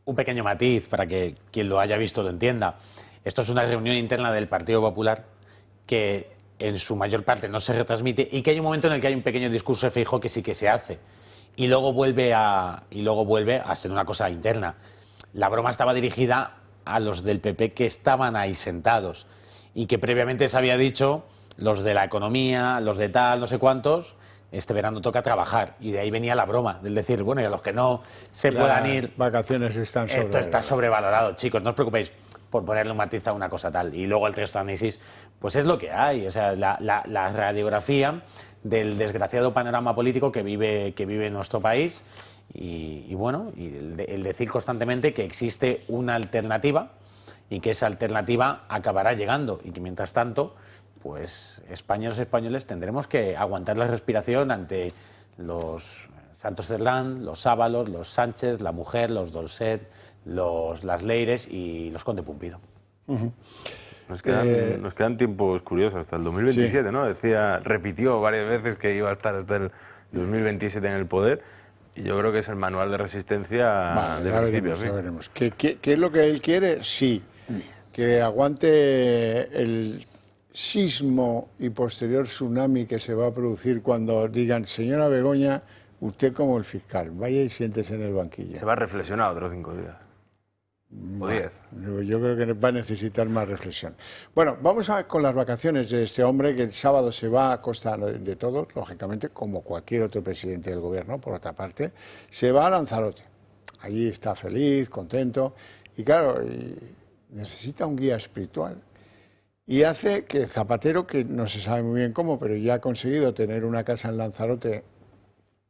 Un pequeño matiz para que quien lo haya visto lo entienda. Esto es una reunión interna del Partido Popular que en su mayor parte no se retransmite y que hay un momento en el que hay un pequeño discurso de Feijóo que sí que se hace y luego vuelve a ser una cosa interna. La broma estaba dirigida a los del PP que estaban ahí sentados y que previamente se había dicho los de la economía, los de tal, no sé cuántos, este verano toca trabajar, y de ahí venía la broma, del decir, bueno, y a los que no se puedan ir, vacaciones están sobrevaloradas. Esto está sobrevalorado, chicos, no os preocupéis por ponerle un matiz a una cosa tal. Y luego el resto de análisis, pues es lo que hay, o sea, la radiografía del desgraciado panorama político que vive nuestro país y bueno, y el decir constantemente que existe una alternativa y que esa alternativa acabará llegando y que mientras tanto, pues españoles tendremos que aguantar la respiración ante los Santos Cerdán, los Ábalos, los Sánchez, la Mujer, los Dolcet, las Leires y los Conde Pumpido. Nos quedan tiempos curiosos hasta el 2027, sí. ¿No? Repitió varias veces que iba a estar hasta el 2027 en el poder y yo creo que es el manual de resistencia de principio. Ya veremos. ¿Qué es lo que él quiere? Sí, que aguante el sismo y posterior tsunami que se va a producir cuando digan, señora Begoña, usted como el fiscal, vaya y siéntese en el banquillo. Se va a reflexionar otros 5 días. O 10. Yo creo que va a necesitar más reflexión. Bueno, vamos a ver con las vacaciones de este hombre que el sábado se va a costa de todos, lógicamente, como cualquier otro presidente del gobierno, por otra parte, se va a Lanzarote. Allí está feliz, contento, y claro, necesita un guía espiritual. Y hace que Zapatero, que no se sabe muy bien cómo, pero ya ha conseguido tener una casa en Lanzarote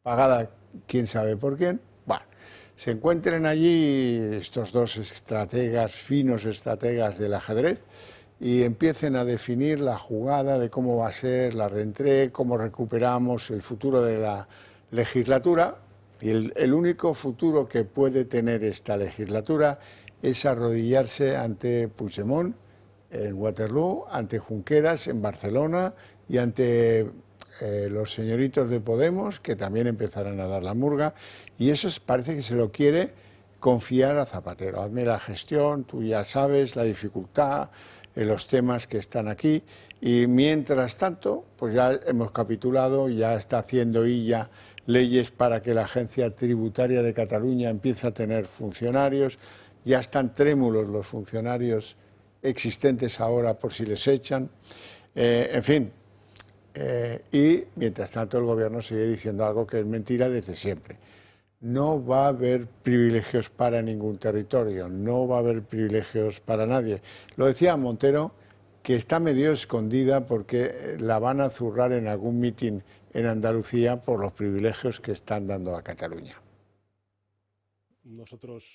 pagada quién sabe por quién, bueno, se encuentren allí estos dos estrategas, finos estrategas del ajedrez, y empiecen a definir la jugada de cómo va a ser la reentré, cómo recuperamos el futuro de la legislatura. Y el único futuro que puede tener esta legislatura es arrodillarse ante Puigdemont en Waterloo, ante Junqueras en Barcelona y ante los señoritos de Podemos, que también empezarán a dar la murga, y eso parece que se lo quiere confiar a Zapatero. Hazme la gestión, tú ya sabes la dificultad, los temas que están aquí, y mientras tanto, pues ya hemos capitulado, ya está haciendo ella leyes para que la Agencia Tributaria de Cataluña empiece a tener funcionarios, ya están trémulos los funcionarios existentes ahora por si les echan, en fin. Y mientras tanto el gobierno sigue diciendo algo que es mentira desde siempre. No va a haber privilegios para ningún territorio, no va a haber privilegios para nadie. Lo decía Montero, que está medio escondida porque la van a zurrar en algún mitin en Andalucía por los privilegios que están dando a Cataluña.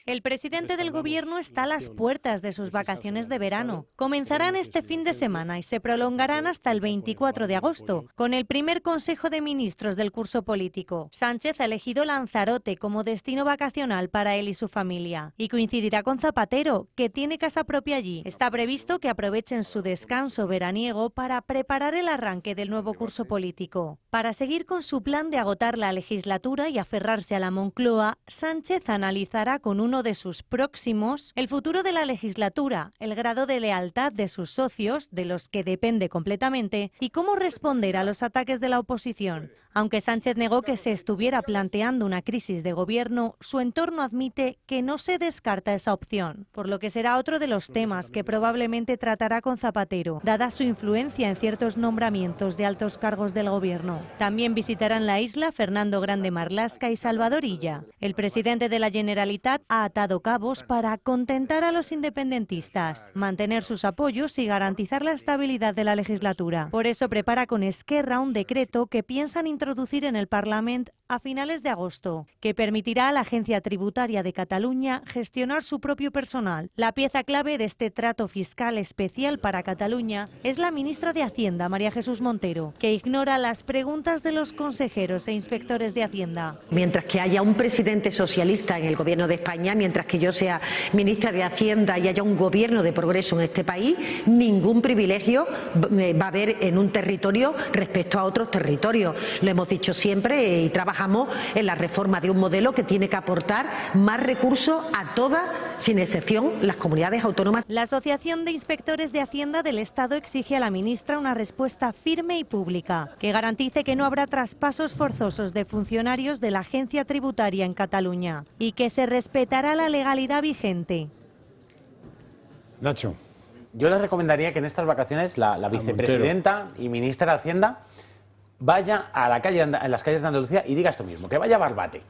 El presidente del gobierno está a las puertas de sus vacaciones de verano. Comenzarán este fin de semana y se prolongarán hasta el 24 de agosto, con el primer Consejo de Ministros del curso político. Sánchez ha elegido Lanzarote como destino vacacional para él y su familia, y coincidirá con Zapatero, que tiene casa propia allí. Está previsto que aprovechen su descanso veraniego para preparar el arranque del nuevo curso político. Para seguir con su plan de agotar la legislatura y aferrarse a la Moncloa, Sánchez analizará con uno de sus próximos el futuro de la legislatura, el grado de lealtad de sus socios, de los que depende completamente, y cómo responder a los ataques de la oposición. Aunque Sánchez negó que se estuviera planteando una crisis de gobierno, su entorno admite que no se descarta esa opción, por lo que será otro de los temas que probablemente tratará con Zapatero, dada su influencia en ciertos nombramientos de altos cargos del gobierno. También visitarán la isla Fernando Grande Marlaska y Salvador Illa. El presidente de la Generalitat ha atado cabos para contentar a los independentistas, mantener sus apoyos y garantizar la estabilidad de la legislatura. Por eso prepara con Esquerra un decreto que piensan introducir en el Parlamento a finales de agosto, que permitirá a la Agencia Tributaria de Cataluña gestionar su propio personal. La pieza clave de este trato fiscal especial para Cataluña es la ministra de Hacienda, María Jesús Montero, que ignora las preguntas de los consejeros e inspectores de Hacienda. Mientras que haya un presidente socialista en el gobierno de España, mientras que yo sea ministra de Hacienda y haya un gobierno de progreso en este país, ningún privilegio va a haber en un territorio respecto a otros territorios. Lo hemos dicho siempre y trabajamos en la reforma de un modelo que tiene que aportar más recursos a todas, sin excepción, las comunidades autónomas. La Asociación de Inspectores de Hacienda del Estado exige a la ministra una respuesta firme y pública, que garantice que no habrá traspasos forzosos de funcionarios de la Agencia Tributaria en Cataluña y que se respetará la legalidad vigente. Nacho. Yo les recomendaría que en estas vacaciones la vicepresidenta y ministra de Hacienda vaya a la calle, en las calles de Andalucía y diga esto mismo, que vaya a Barbate,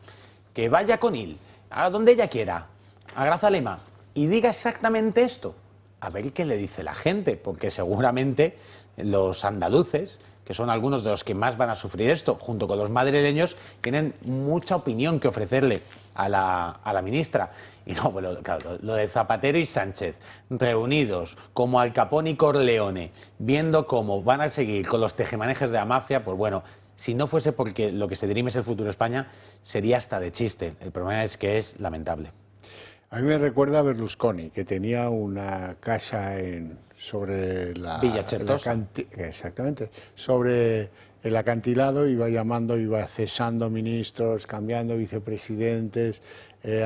que vaya a Conil, a donde ella quiera, a Grazalema, y diga exactamente esto, a ver qué le dice la gente, porque seguramente los andaluces, que son algunos de los que más van a sufrir esto, junto con los madrileños, tienen mucha opinión que ofrecerle a la ministra. Y no, pues claro, lo de Zapatero y Sánchez reunidos como Al Capone y Corleone, viendo cómo van a seguir con los tejemanejes de la mafia, pues bueno, si no fuese porque lo que se dirime es el futuro de España, sería hasta de chiste. El problema es que es lamentable. A mí me recuerda a Berlusconi, que tenía una casa sobre la... Villa Certosa. Exactamente, sobre el acantilado, iba llamando, iba cesando ministros, cambiando vicepresidentes,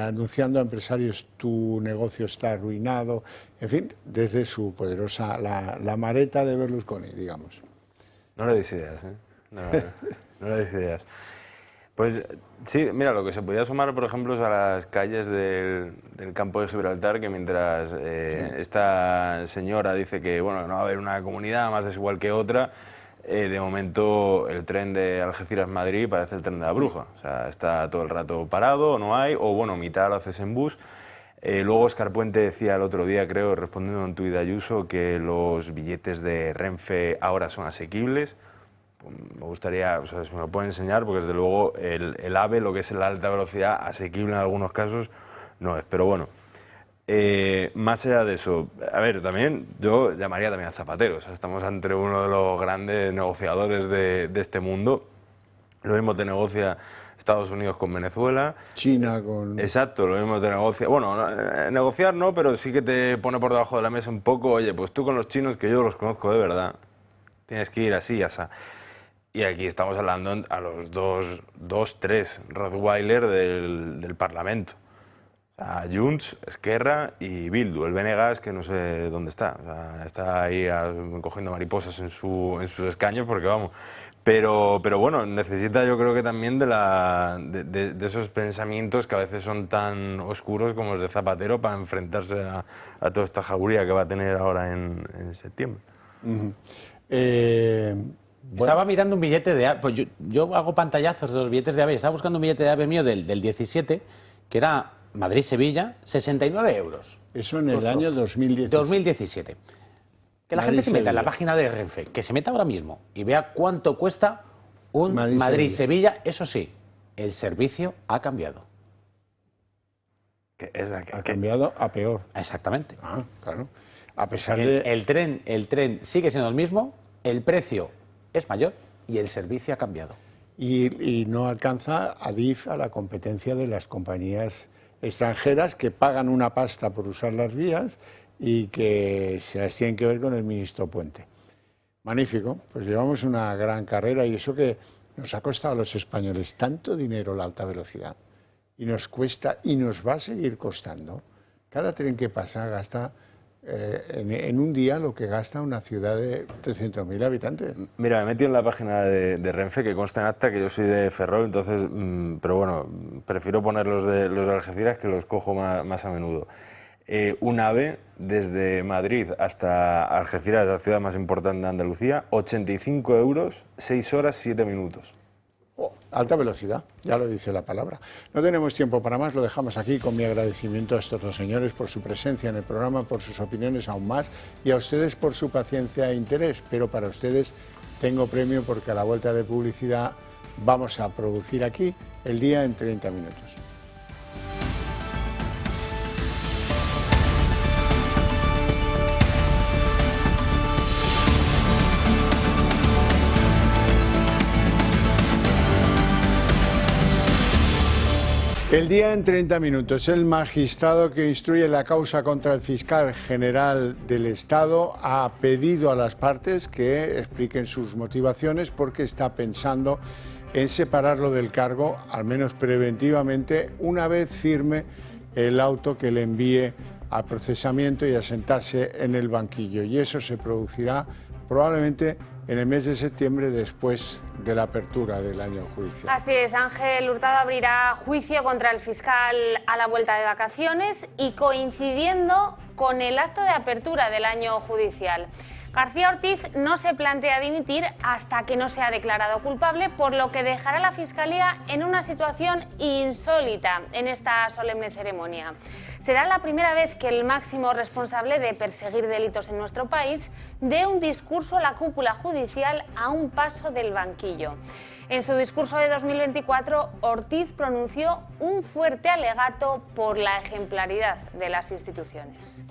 anunciando a empresarios tu negocio está arruinado, en fin, desde su poderosa, la mareta de Berlusconi, digamos. No le des ideas, ¿eh? No le des ideas. Pues sí, mira, lo que se podía sumar, por ejemplo, es a las calles del campo de Gibraltar, que mientras esta señora dice que bueno, no va a haber una comunidad más desigual que otra, de momento el tren de Algeciras-Madrid parece el tren de la bruja. O sea, está todo el rato parado, no hay, o bueno, mitad lo haces en bus. Luego Óscar Puente decía el otro día, creo, respondiendo a un tuit de Ayuso, que los billetes de Renfe ahora son asequibles. Me gustaría, o sea, si me lo pueden enseñar, porque desde luego el AVE, lo que es la alta velocidad, asequible en algunos casos, no es. Pero bueno, más allá de eso, a ver, también yo llamaría también a Zapatero. O sea, estamos ante uno de los grandes negociadores de este mundo. Lo mismo te negocia Estados Unidos con Venezuela. China con... Exacto, lo mismo te negocia. Bueno, negociar no, pero sí que te pone por debajo de la mesa un poco, oye, pues tú con los chinos, que yo los conozco de verdad, tienes que ir así, así. Y aquí estamos hablando a los tres Rottweiler del Parlamento. O sea, Junts, Esquerra y Bildu. El Benegas, que no sé dónde está. O sea, está ahí cogiendo mariposas en sus escaños porque vamos. Pero bueno, necesita yo creo que también de esos pensamientos que a veces son tan oscuros como los de Zapatero para enfrentarse a toda esta jauría que va a tener ahora en septiembre. Estaba mirando un billete de AVE, pues yo hago pantallazos de los billetes de AVE, estaba buscando un billete de AVE mío del 17, que era Madrid-Sevilla, 69 euros. Eso en el año 2017. 2017. Que la gente se meta en la página de Renfe, que se meta ahora mismo y vea cuánto cuesta un Madrid-Sevilla. Eso sí, el servicio ha cambiado. Ha cambiado a peor. Exactamente. Ah, claro. A pesar el tren sigue siendo el mismo, el precio es mayor y el servicio ha cambiado. Y no alcanza Adif a la competencia de las compañías extranjeras que pagan una pasta por usar las vías y que se las tienen que ver con el ministro Puente. Magnífico, pues llevamos una gran carrera y eso que nos ha costado a los españoles tanto dinero la alta velocidad y nos cuesta y nos va a seguir costando. Cada tren que pasa gasta en un día lo que gasta una ciudad de 300.000 habitantes. Mira, me he metido en la página de Renfe, que consta en acta que yo soy de Ferrol, entonces, pero bueno, prefiero poner los de Algeciras, que los cojo más a menudo. Un AVE desde Madrid hasta Algeciras, la ciudad más importante de Andalucía, 85 euros, 6 horas, 7 minutos. Oh, alta velocidad, ya lo dice la palabra. No tenemos tiempo para más, lo dejamos aquí con mi agradecimiento a estos dos señores por su presencia en el programa, por sus opiniones aún más y a ustedes por su paciencia e interés. Pero para ustedes tengo premio porque a la vuelta de publicidad vamos a producir aquí el día en 30 minutos. El día en 30 minutos. El magistrado que instruye la causa contra el fiscal general del Estado ha pedido a las partes que expliquen sus motivaciones porque está pensando en separarlo del cargo, al menos preventivamente, una vez firme el auto que le envíe a procesamiento y a sentarse en el banquillo. Y eso se producirá probablemente en el mes de septiembre, después de la apertura del año judicial. Así es, Ángel Hurtado abrirá juicio contra el fiscal a la vuelta de vacaciones y coincidiendo con el acto de apertura del año judicial. García Ortiz no se plantea dimitir hasta que no sea declarado culpable, por lo que dejará a la Fiscalía en una situación insólita en esta solemne ceremonia. Será la primera vez que el máximo responsable de perseguir delitos en nuestro país dé un discurso a la cúpula judicial a un paso del banquillo. En su discurso de 2024, Ortiz pronunció un fuerte alegato por la ejemplaridad de las instituciones.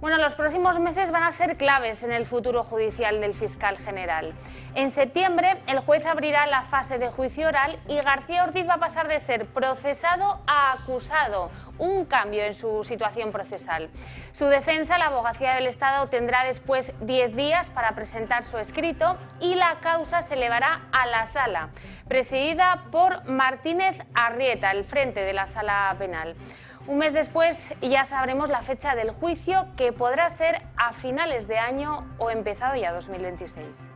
Bueno, los próximos meses van a ser claves en el futuro judicial del fiscal general. En septiembre, el juez abrirá la fase de juicio oral y García Ortiz va a pasar de ser procesado a acusado, un cambio en su situación procesal. Su defensa, la Abogacía del Estado, tendrá después 10 días para presentar su escrito y la causa se elevará a la sala, presidida por Martínez Arrieta, el frente de la sala penal. Un mes después ya sabremos la fecha del juicio, que podrá ser a finales de año o empezado ya 2026.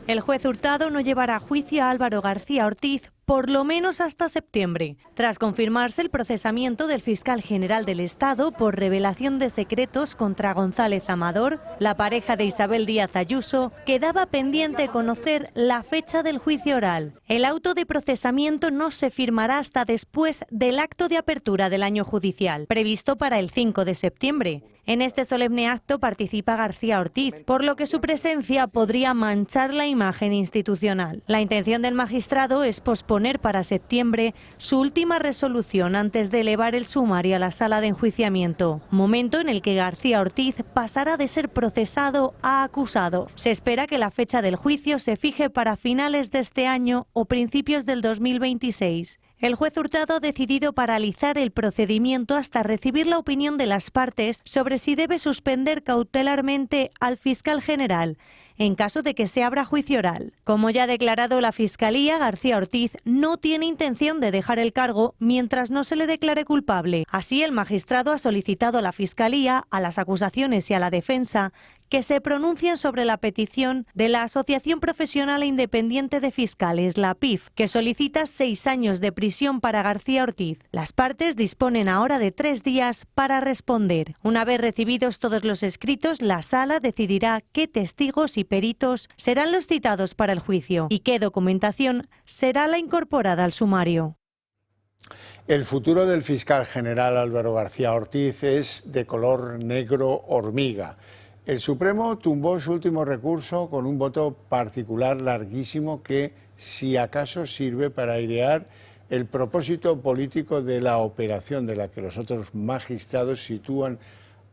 El juez Hurtado no llevará a juicio a Álvaro García Ortiz por lo menos hasta septiembre, tras confirmarse el procesamiento del fiscal general del Estado por revelación de secretos contra González Amador. La pareja de Isabel Díaz Ayuso quedaba pendiente conocer la fecha del juicio oral. El auto de procesamiento no se firmará hasta después del acto de apertura del año judicial, previsto para el 5 de septiembre. En este solemne acto participa García Ortiz, por lo que su presencia podría manchar la imagen institucional. La intención del magistrado es posponer para septiembre su última resolución antes de elevar el sumario a la sala de enjuiciamiento, momento en el que García Ortiz pasará de ser procesado a acusado. Se espera que la fecha del juicio se fije para finales de este año o principios del 2026. El juez Hurtado ha decidido paralizar el procedimiento hasta recibir la opinión de las partes sobre si debe suspender cautelarmente al fiscal general en caso de que se abra juicio oral. Como ya ha declarado la Fiscalía, García Ortiz no tiene intención de dejar el cargo mientras no se le declare culpable. Así, el magistrado ha solicitado a la Fiscalía, a las acusaciones y a la defensa que se pronuncien sobre la petición de la Asociación Profesional e Independiente de Fiscales, la APIF, que solicita 6 años de prisión para García Ortiz. Las partes disponen ahora de 3 días para responder. Una vez recibidos todos los escritos, la Sala decidirá qué testigos y peritos serán los citados para el juicio y qué documentación será la incorporada al sumario. El futuro del fiscal general Álvaro García Ortiz es de color negro hormiga. El Supremo tumbó su último recurso con un voto particular larguísimo que, si acaso, sirve para airear el propósito político de la operación, de la que los otros magistrados sitúan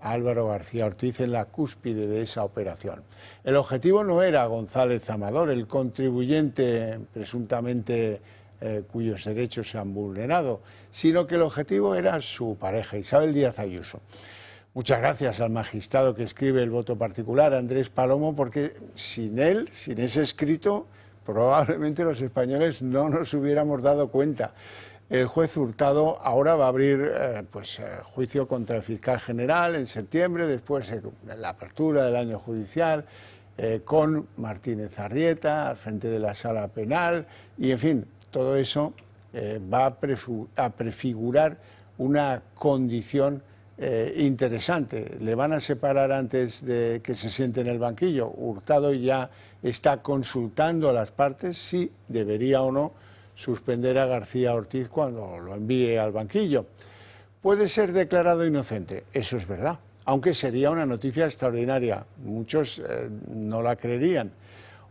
a Álvaro García Ortiz en la cúspide de esa operación. El objetivo no era González Amador, el contribuyente presuntamente cuyos derechos se han vulnerado, sino que el objetivo era su pareja, Isabel Díaz Ayuso. Muchas gracias al magistrado que escribe el voto particular, Andrés Palomo, porque sin él, sin ese escrito, probablemente los españoles no nos hubiéramos dado cuenta. El juez Hurtado ahora va a abrir juicio contra el fiscal general en septiembre, después la apertura del año judicial, con Martínez Arrieta al frente de la sala penal, y en fin, todo eso va a prefigurar una condición interesante. Le van a separar antes de que se siente en el banquillo. Hurtado ya está consultando a las partes si debería o no suspender a García Ortiz cuando lo envíe al banquillo. Puede ser declarado inocente, eso es verdad, aunque sería una noticia extraordinaria. Muchos no la creerían.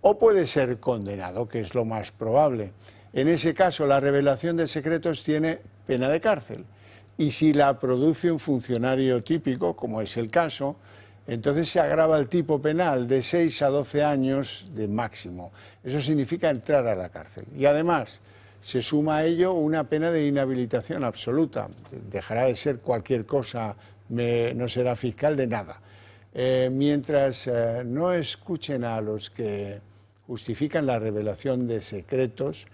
O puede ser condenado, que es lo más probable. En ese caso, la revelación de secretos tiene pena de cárcel. Y si la produce un funcionario típico, como es el caso, entonces se agrava el tipo penal de 6 a 12 años de máximo. Eso significa entrar a la cárcel. Y además se suma a ello una pena de inhabilitación absoluta. Dejará de ser cualquier cosa, no será fiscal de nada. Mientras no escuchen a los que justifican la revelación de secretos,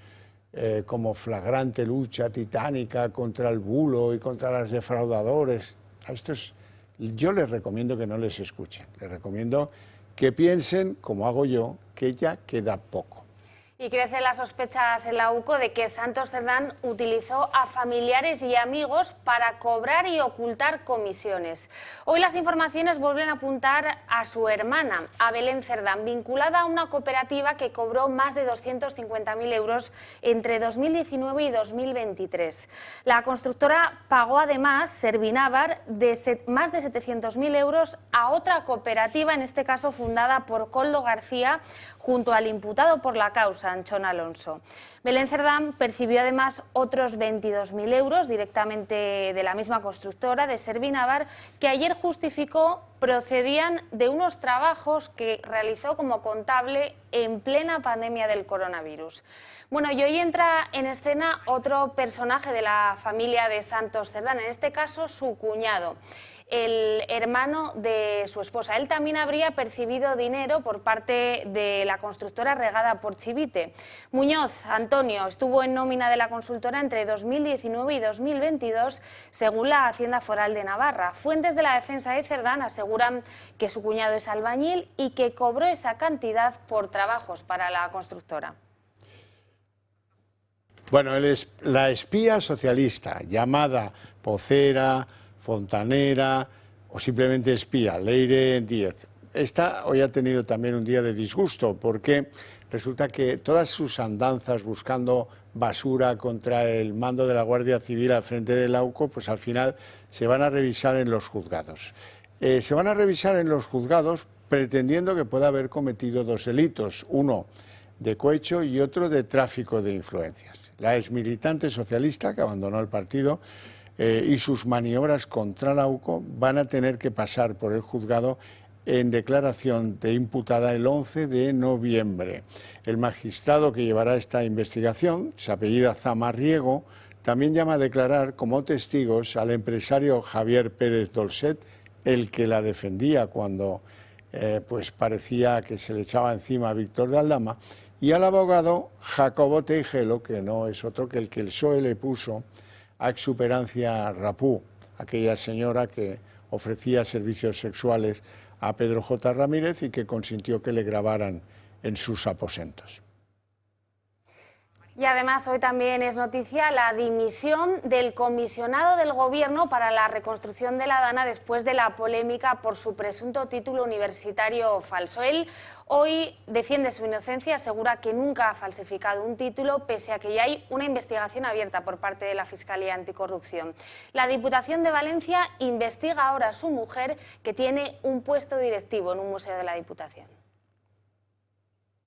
como flagrante lucha titánica contra el bulo y contra los defraudadores, a estos yo les recomiendo que no les escuchen, les recomiendo que piensen, como hago yo, que ya queda poco. Y crecen las sospechas en la UCO de que Santos Cerdán utilizó a familiares y amigos para cobrar y ocultar comisiones. Hoy las informaciones vuelven a apuntar a su hermana, a Belén Cerdán, vinculada a una cooperativa que cobró más de 250.000 euros entre 2019 y 2023. La constructora pagó además, Servinávar, más de 700.000 euros a otra cooperativa, en este caso fundada por Koldo García, junto al imputado por la causa, Anchón Alonso. Belén Cerdán percibió además otros 22.000 euros directamente de la misma constructora, de Servinávar, que ayer justificó procedían de unos trabajos que realizó como contable en plena pandemia del coronavirus. Bueno, y hoy entra en escena otro personaje de la familia de Santos Cerdán, en este caso su cuñado. el hermano de su esposa. Él también habría percibido dinero por parte de la constructora regada por Chivite. Muñoz Antonio estuvo en nómina de la consultora entre 2019 y 2022, según la Hacienda Foral de Navarra. Fuentes de la defensa de Cerdán aseguran que su cuñado es albañil y que cobró esa cantidad por trabajos para la constructora. Bueno, la espía socialista, llamada vocera, fontanera o simplemente espía, Leire Díez. Esta hoy ha tenido también un día de disgusto porque resulta que todas sus andanzas buscando basura contra el mando de la Guardia Civil al frente del AUCO, pues al final se van a revisar en los juzgados. Se van a revisar en los juzgados pretendiendo que pueda haber cometido dos delitos, uno de cohecho y otro de tráfico de influencias. La exmilitante socialista que abandonó el partido y sus maniobras contra la AUCO van a tener que pasar por el juzgado en declaración de imputada el 11 de noviembre. El magistrado que llevará esta investigación, se apellida Zamarriego, también llama a declarar como testigos al empresario Javier Pérez Dolcet, el que la defendía cuando pues parecía que se le echaba encima a Víctor de Aldama, y al abogado Jacobo Teijelo, que no es otro que el PSOE le puso a Exuperancia Rapú, aquella señora que ofrecía servicios sexuales a Pedro J. Ramírez y que consintió que le grabaran en sus aposentos. Y además hoy también es noticia la dimisión del comisionado del Gobierno para la reconstrucción de la Dana después de la polémica por su presunto título universitario falso. Él hoy defiende su inocencia, asegura que nunca ha falsificado un título, pese a que ya hay una investigación abierta por parte de la Fiscalía Anticorrupción. La Diputación de Valencia investiga ahora a su mujer, que tiene un puesto directivo en un museo de la Diputación.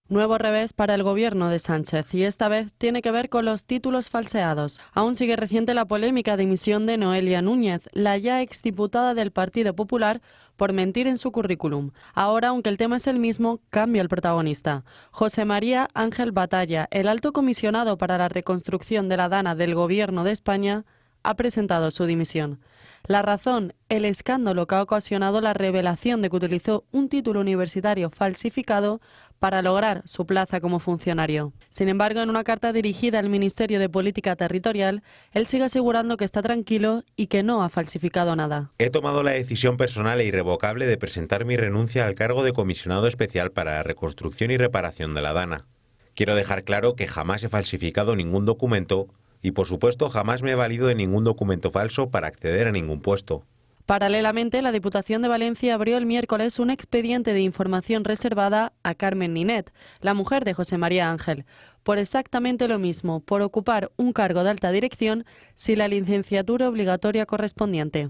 Nuevo revés para el gobierno de Sánchez, y esta vez tiene que ver con los títulos falseados. Aún sigue reciente la polémica dimisión de Noelia Núñez, la ya exdiputada del Partido Popular, por mentir en su currículum. Ahora, aunque el tema es el mismo, cambia el protagonista. José María Ángel Batalla, el alto comisionado para la reconstrucción de la Dana del Gobierno de España, ha presentado su dimisión. La razón, el escándalo que ha ocasionado la revelación de que utilizó un título universitario falsificado para lograr su plaza como funcionario. Sin embargo, en una carta dirigida al Ministerio de Política Territorial, él sigue asegurando que está tranquilo y que no ha falsificado nada. He tomado la decisión personal e irrevocable de presentar mi renuncia al cargo de comisionado especial para la reconstrucción y reparación de la Dana. Quiero dejar claro que jamás he falsificado ningún documento y, por supuesto, jamás me he valido de ningún documento falso para acceder a ningún puesto. Paralelamente, la Diputación de Valencia abrió el miércoles un expediente de información reservada a Carmen Ninet, la mujer de José María Ángel, por exactamente lo mismo, por ocupar un cargo de alta dirección sin la licenciatura obligatoria correspondiente.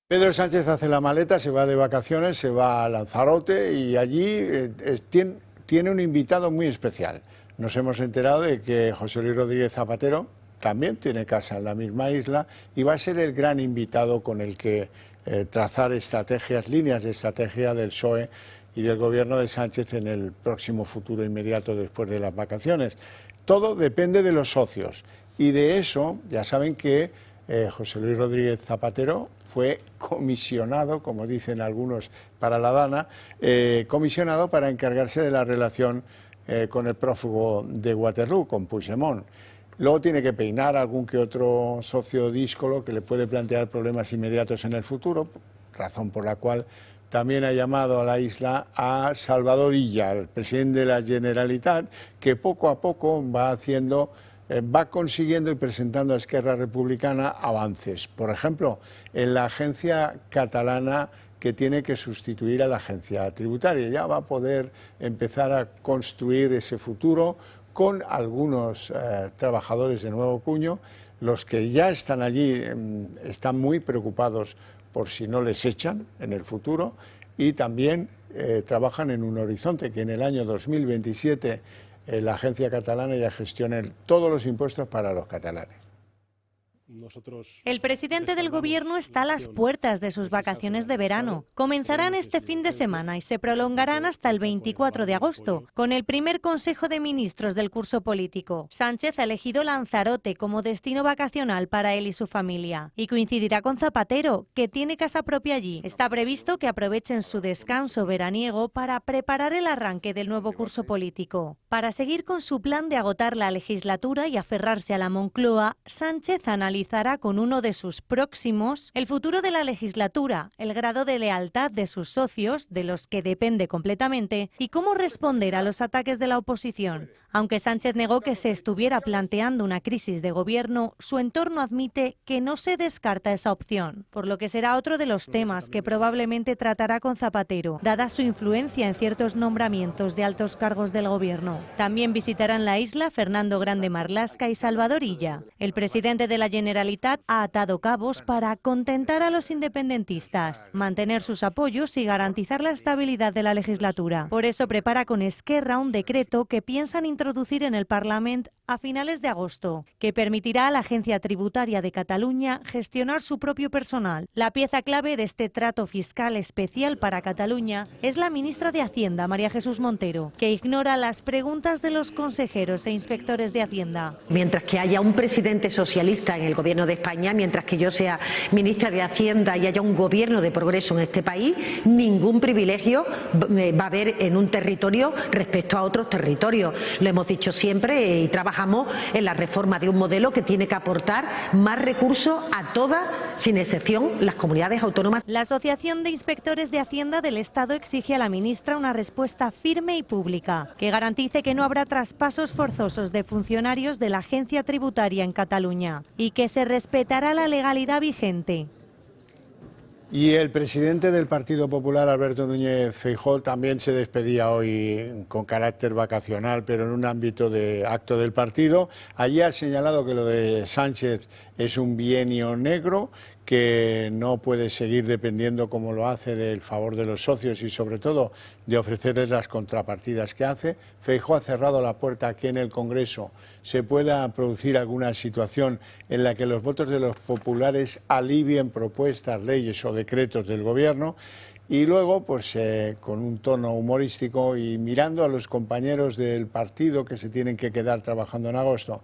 Pedro Sánchez hace la maleta, se va de vacaciones, se va a Lanzarote y allí tiene un invitado muy especial. Nos hemos enterado de que José Luis Rodríguez Zapatero también tiene casa en la misma isla y va a ser el gran invitado con el que trazar estrategias, líneas de estrategia del PSOE y del gobierno de Sánchez en el próximo futuro inmediato después de las vacaciones. Todo depende de los socios y de eso ya saben que José Luis Rodríguez Zapatero fue comisionado, como dicen algunos para la Dana, comisionado para encargarse de la relación con el prófugo de Waterloo, con Puigdemont. Luego tiene que peinar algún que otro socio díscolo que le puede plantear problemas inmediatos en el futuro, razón por la cual también ha llamado a la isla a Salvador Illa, el presidente de la Generalitat, que poco a poco va consiguiendo y presentando a Esquerra Republicana avances. Por ejemplo, en la agencia catalana que tiene que sustituir a la agencia tributaria. Ya va a poder empezar a construir ese futuro con algunos trabajadores de nuevo cuño. Los que ya están allí están muy preocupados por si no les echan en el futuro y también trabajan en un horizonte que en el año 2027 la agencia catalana ya gestione todos los impuestos para los catalanes. El presidente del Gobierno está a las puertas de sus vacaciones de verano. Comenzarán este fin de semana y se prolongarán hasta el 24 de agosto, con el primer Consejo de Ministros del curso político. Sánchez ha elegido Lanzarote como destino vacacional para él y su familia, y coincidirá con Zapatero, que tiene casa propia allí. Está previsto que aprovechen su descanso veraniego para preparar el arranque del nuevo curso político. Para seguir con su plan de agotar la legislatura y aferrarse a la Moncloa, Sánchez analizará con uno de sus próximos el futuro de la legislatura, el grado de lealtad de sus socios, de los que depende completamente, y cómo responder a los ataques de la oposición. Aunque Sánchez negó que se estuviera planteando una crisis de gobierno, su entorno admite que no se descarta esa opción, por lo que será otro de los temas que probablemente tratará con Zapatero, dada su influencia en ciertos nombramientos de altos cargos del gobierno. También visitarán la isla Fernando Grande Marlaska y Salvador Illa. El presidente de la Generalitat ha atado cabos para contentar a los independentistas, mantener sus apoyos y garantizar la estabilidad de la legislatura. Por eso prepara con Esquerra un decreto que piensan introducir en el Parlamento a finales de agosto, que permitirá a la Agencia Tributaria de Cataluña gestionar su propio personal. La pieza clave de este trato fiscal especial para Cataluña es la ministra de Hacienda, María Jesús Montero, que ignora las preguntas de los consejeros e inspectores de Hacienda. Mientras que haya un presidente socialista en el Gobierno de España, mientras que yo sea ministra de Hacienda y haya un gobierno de progreso en este país, ningún privilegio va a haber en un territorio respecto a otros territorios. Lo hemos dicho siempre y trabajamos en la reforma de un modelo que tiene que aportar más recursos a todas, sin excepción, las comunidades autónomas. La Asociación de Inspectores de Hacienda del Estado exige a la ministra una respuesta firme y pública, que garantice que no habrá traspasos forzosos de funcionarios de la Agencia Tributaria en Cataluña y que se respetará la legalidad vigente. Y el presidente del Partido Popular, Alberto Núñez Feijóo, también se despedía hoy con carácter vacacional, pero en un ámbito de acto del partido. Allí ha señalado que lo de Sánchez es un bienio negro, que no puede seguir dependiendo, como lo hace, del favor de los socios y sobre todo de ofrecerles las contrapartidas que hace. Feijóo ha cerrado la puerta a que en el Congreso se pueda producir alguna situación en la que los votos de los populares alivien propuestas, leyes o decretos del Gobierno. Y luego, pues con un tono humorístico y mirando a los compañeros del partido que se tienen que quedar trabajando en agosto,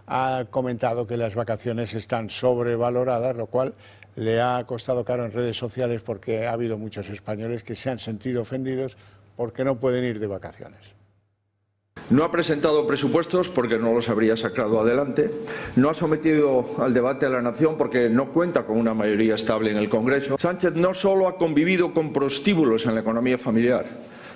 ha comentado que las vacaciones están sobrevaloradas, lo cual le ha costado caro en redes sociales porque ha habido muchos españoles que se han sentido ofendidos porque no pueden ir de vacaciones. No ha presentado presupuestos porque no los habría sacado adelante, no ha sometido al debate a la nación porque no cuenta con una mayoría estable en el Congreso. Sánchez no solo ha convivido con prostíbulos en la economía familiar,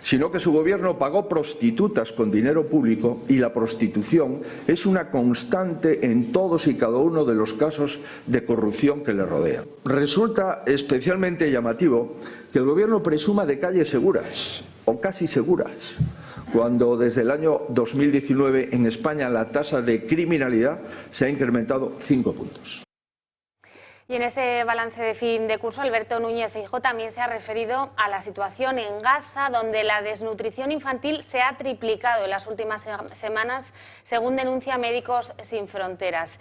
sino que su gobierno pagó prostitutas con dinero público y la prostitución es una constante en todos y cada uno de los casos de corrupción que le rodean. Resulta especialmente llamativo que el gobierno presuma de calles seguras o casi seguras, cuando desde el año 2019 en España la tasa de criminalidad se ha incrementado 5 puntos. Y en ese balance de fin de curso, Alberto Núñez Feijóo también se ha referido a la situación en Gaza, donde la desnutrición infantil se ha triplicado en las últimas semanas, según denuncia Médicos Sin Fronteras.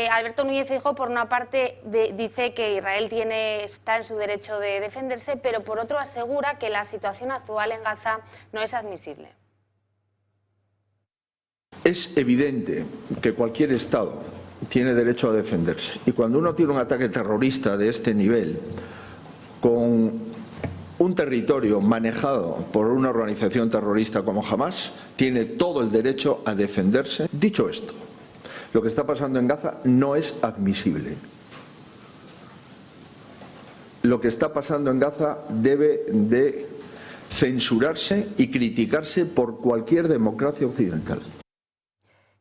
Alberto Núñez Feijóo, por una parte, dice que Israel está en su derecho de defenderse, pero por otro asegura que la situación actual en Gaza no es admisible. Es evidente que cualquier Estado tiene derecho a defenderse. Y cuando uno tiene un ataque terrorista de este nivel, con un territorio manejado por una organización terrorista como Hamás, tiene todo el derecho a defenderse. Dicho esto, lo que está pasando en Gaza no es admisible. Lo que está pasando en Gaza debe de censurarse y criticarse por cualquier democracia occidental.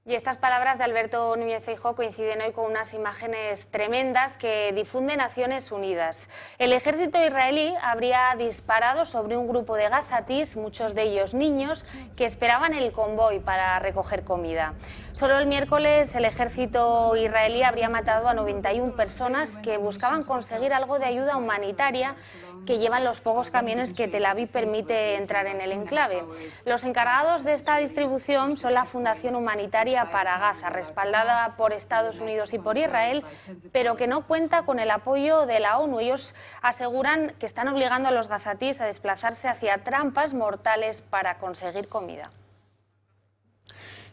Y estas palabras de Alberto Núñez Feijóo coinciden hoy con unas imágenes tremendas que difunde Naciones Unidas. El ejército israelí habría disparado sobre un grupo de gazatíes, muchos de ellos niños, que esperaban el convoy para recoger comida. Solo el miércoles el ejército israelí habría matado a 91 personas que buscaban conseguir algo de ayuda humanitaria que llevan los pocos camiones que Tel Aviv permite entrar en el enclave. Los encargados de esta distribución son la Fundación Humanitaria humanitaria para Gaza, respaldada por Estados Unidos y por Israel, pero que no cuenta con el apoyo de la ONU. Ellos aseguran que están obligando a los gazatíes a desplazarse hacia trampas mortales para conseguir comida.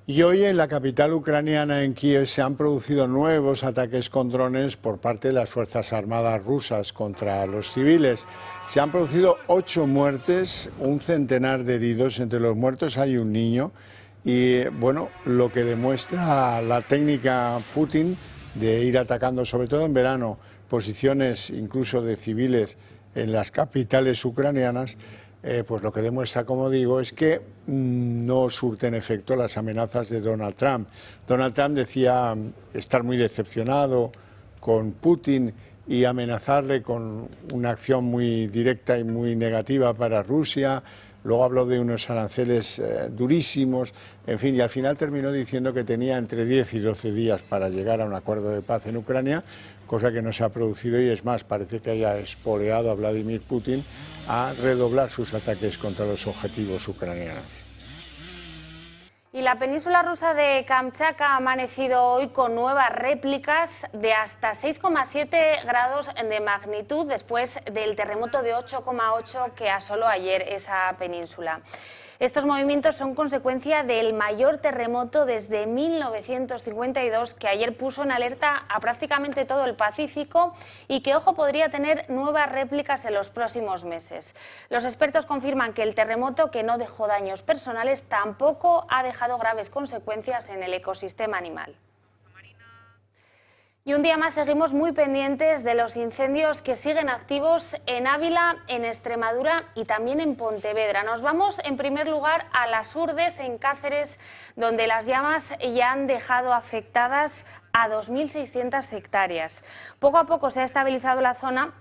Y hoy en la capital ucraniana, en Kiev, se han producido nuevos ataques con drones por parte de las Fuerzas Armadas rusas contra los civiles. Se han producido 8 muertes, un centenar de heridos. Entre los muertos hay un niño. Y bueno, lo que demuestra la técnica Putin de ir atacando, sobre todo en verano, posiciones incluso de civiles en las capitales ucranianas, pues lo que demuestra, como digo, es que no surten efecto las amenazas de Donald Trump. Donald Trump decía estar muy decepcionado con Putin y amenazarle con una acción muy directa y muy negativa para Rusia. Luego habló de unos aranceles durísimos, en fin, y al final terminó diciendo que tenía entre 10 y 12 días para llegar a un acuerdo de paz en Ucrania, cosa que no se ha producido y es más, parece que haya espoleado a Vladimir Putin a redoblar sus ataques contra los objetivos ucranianos. Y la península rusa de Kamchatka ha amanecido hoy con nuevas réplicas de hasta 6,7 grados de magnitud después del terremoto de 8,8 que asoló ayer esa península. Estos movimientos son consecuencia del mayor terremoto desde 1952 que ayer puso en alerta a prácticamente todo el Pacífico y que, ojo, podría tener nuevas réplicas en los próximos meses. Los expertos confirman que el terremoto, que no dejó daños personales, tampoco ha dejado graves consecuencias en el ecosistema animal. Y un día más seguimos muy pendientes de los incendios que siguen activos en Ávila, en Extremadura y también en Pontevedra. Nos vamos en primer lugar a Las Urdes, en Cáceres, donde las llamas ya han dejado afectadas a 2.600 hectáreas. Poco a poco se ha estabilizado la zona,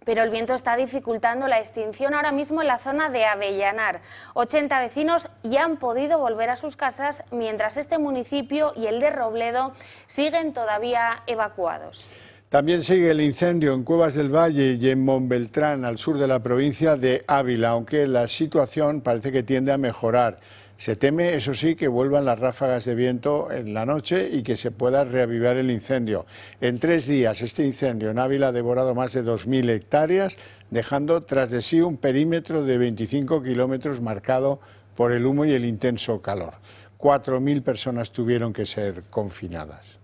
pero el viento está dificultando la extinción ahora mismo en la zona de Avellanar. 80 vecinos ya han podido volver a sus casas, mientras este municipio y el de Robledo siguen todavía evacuados. También sigue el incendio en Cuevas del Valle y en Montbeltrán, al sur de la provincia de Ávila, aunque la situación parece que tiende a mejorar. Se teme, eso sí, que vuelvan las ráfagas de viento en la noche y que se pueda reavivar el incendio. En 3 días, este incendio en Ávila ha devorado más de 2.000 hectáreas, dejando tras de sí un perímetro de 25 kilómetros marcado por el humo y el intenso calor. 4.000 personas tuvieron que ser confinadas.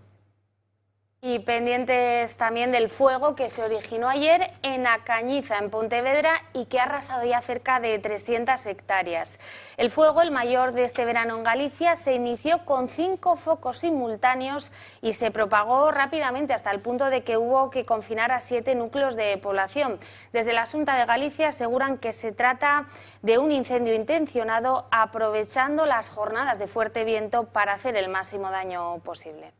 Y pendientes también del fuego que se originó ayer en Acañiza, en Pontevedra, y que ha arrasado ya cerca de 300 hectáreas. El fuego, el mayor de este verano en Galicia, se inició con 5 focos simultáneos y se propagó rápidamente hasta el punto de que hubo que confinar a 7 núcleos de población. Desde la Xunta de Galicia aseguran que se trata de un incendio intencionado, aprovechando las jornadas de fuerte viento para hacer el máximo daño posible.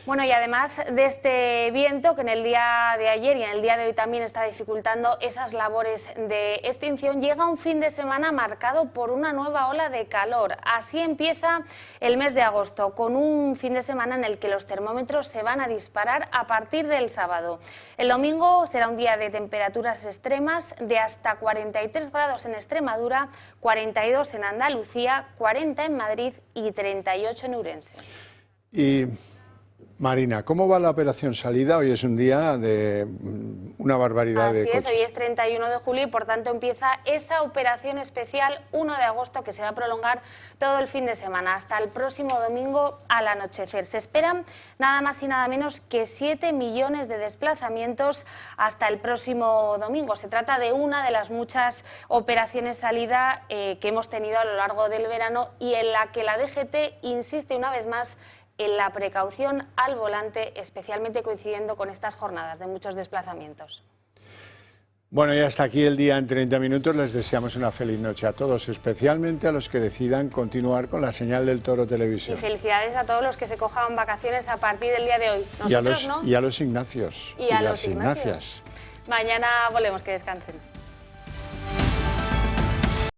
Bueno, y además de este viento que en el día de ayer y en el día de hoy también está dificultando esas labores de extinción, llega un fin de semana marcado por una nueva ola de calor. Así empieza el mes de agosto, con un fin de semana en el que los termómetros se van a disparar a partir del sábado. El domingo será un día de temperaturas extremas de hasta 43 grados en Extremadura, 42 en Andalucía, 40 en Madrid y 38 en Ourense. Y Marina, ¿cómo va la operación salida? Hoy es un día de una barbaridad de coches. Así es, hoy es 31 de julio y por tanto empieza esa operación especial 1 de agosto que se va a prolongar todo el fin de semana, hasta el próximo domingo al anochecer. Se esperan nada más y nada menos que 7 millones de desplazamientos hasta el próximo domingo. Se trata de una de las muchas operaciones salida que hemos tenido a lo largo del verano y en la que la DGT insiste una vez más en la precaución al volante, especialmente coincidiendo con estas jornadas de muchos desplazamientos. Bueno, y hasta aquí el día en 30 minutos. Les deseamos una feliz noche a todos, especialmente a los que decidan continuar con la señal del Toro Televisión. Y felicidades a todos los que se cojan vacaciones a partir del día de hoy. Nosotros y a los Ignacios. Y a los Ignacios. Mañana volvemos, que descansen.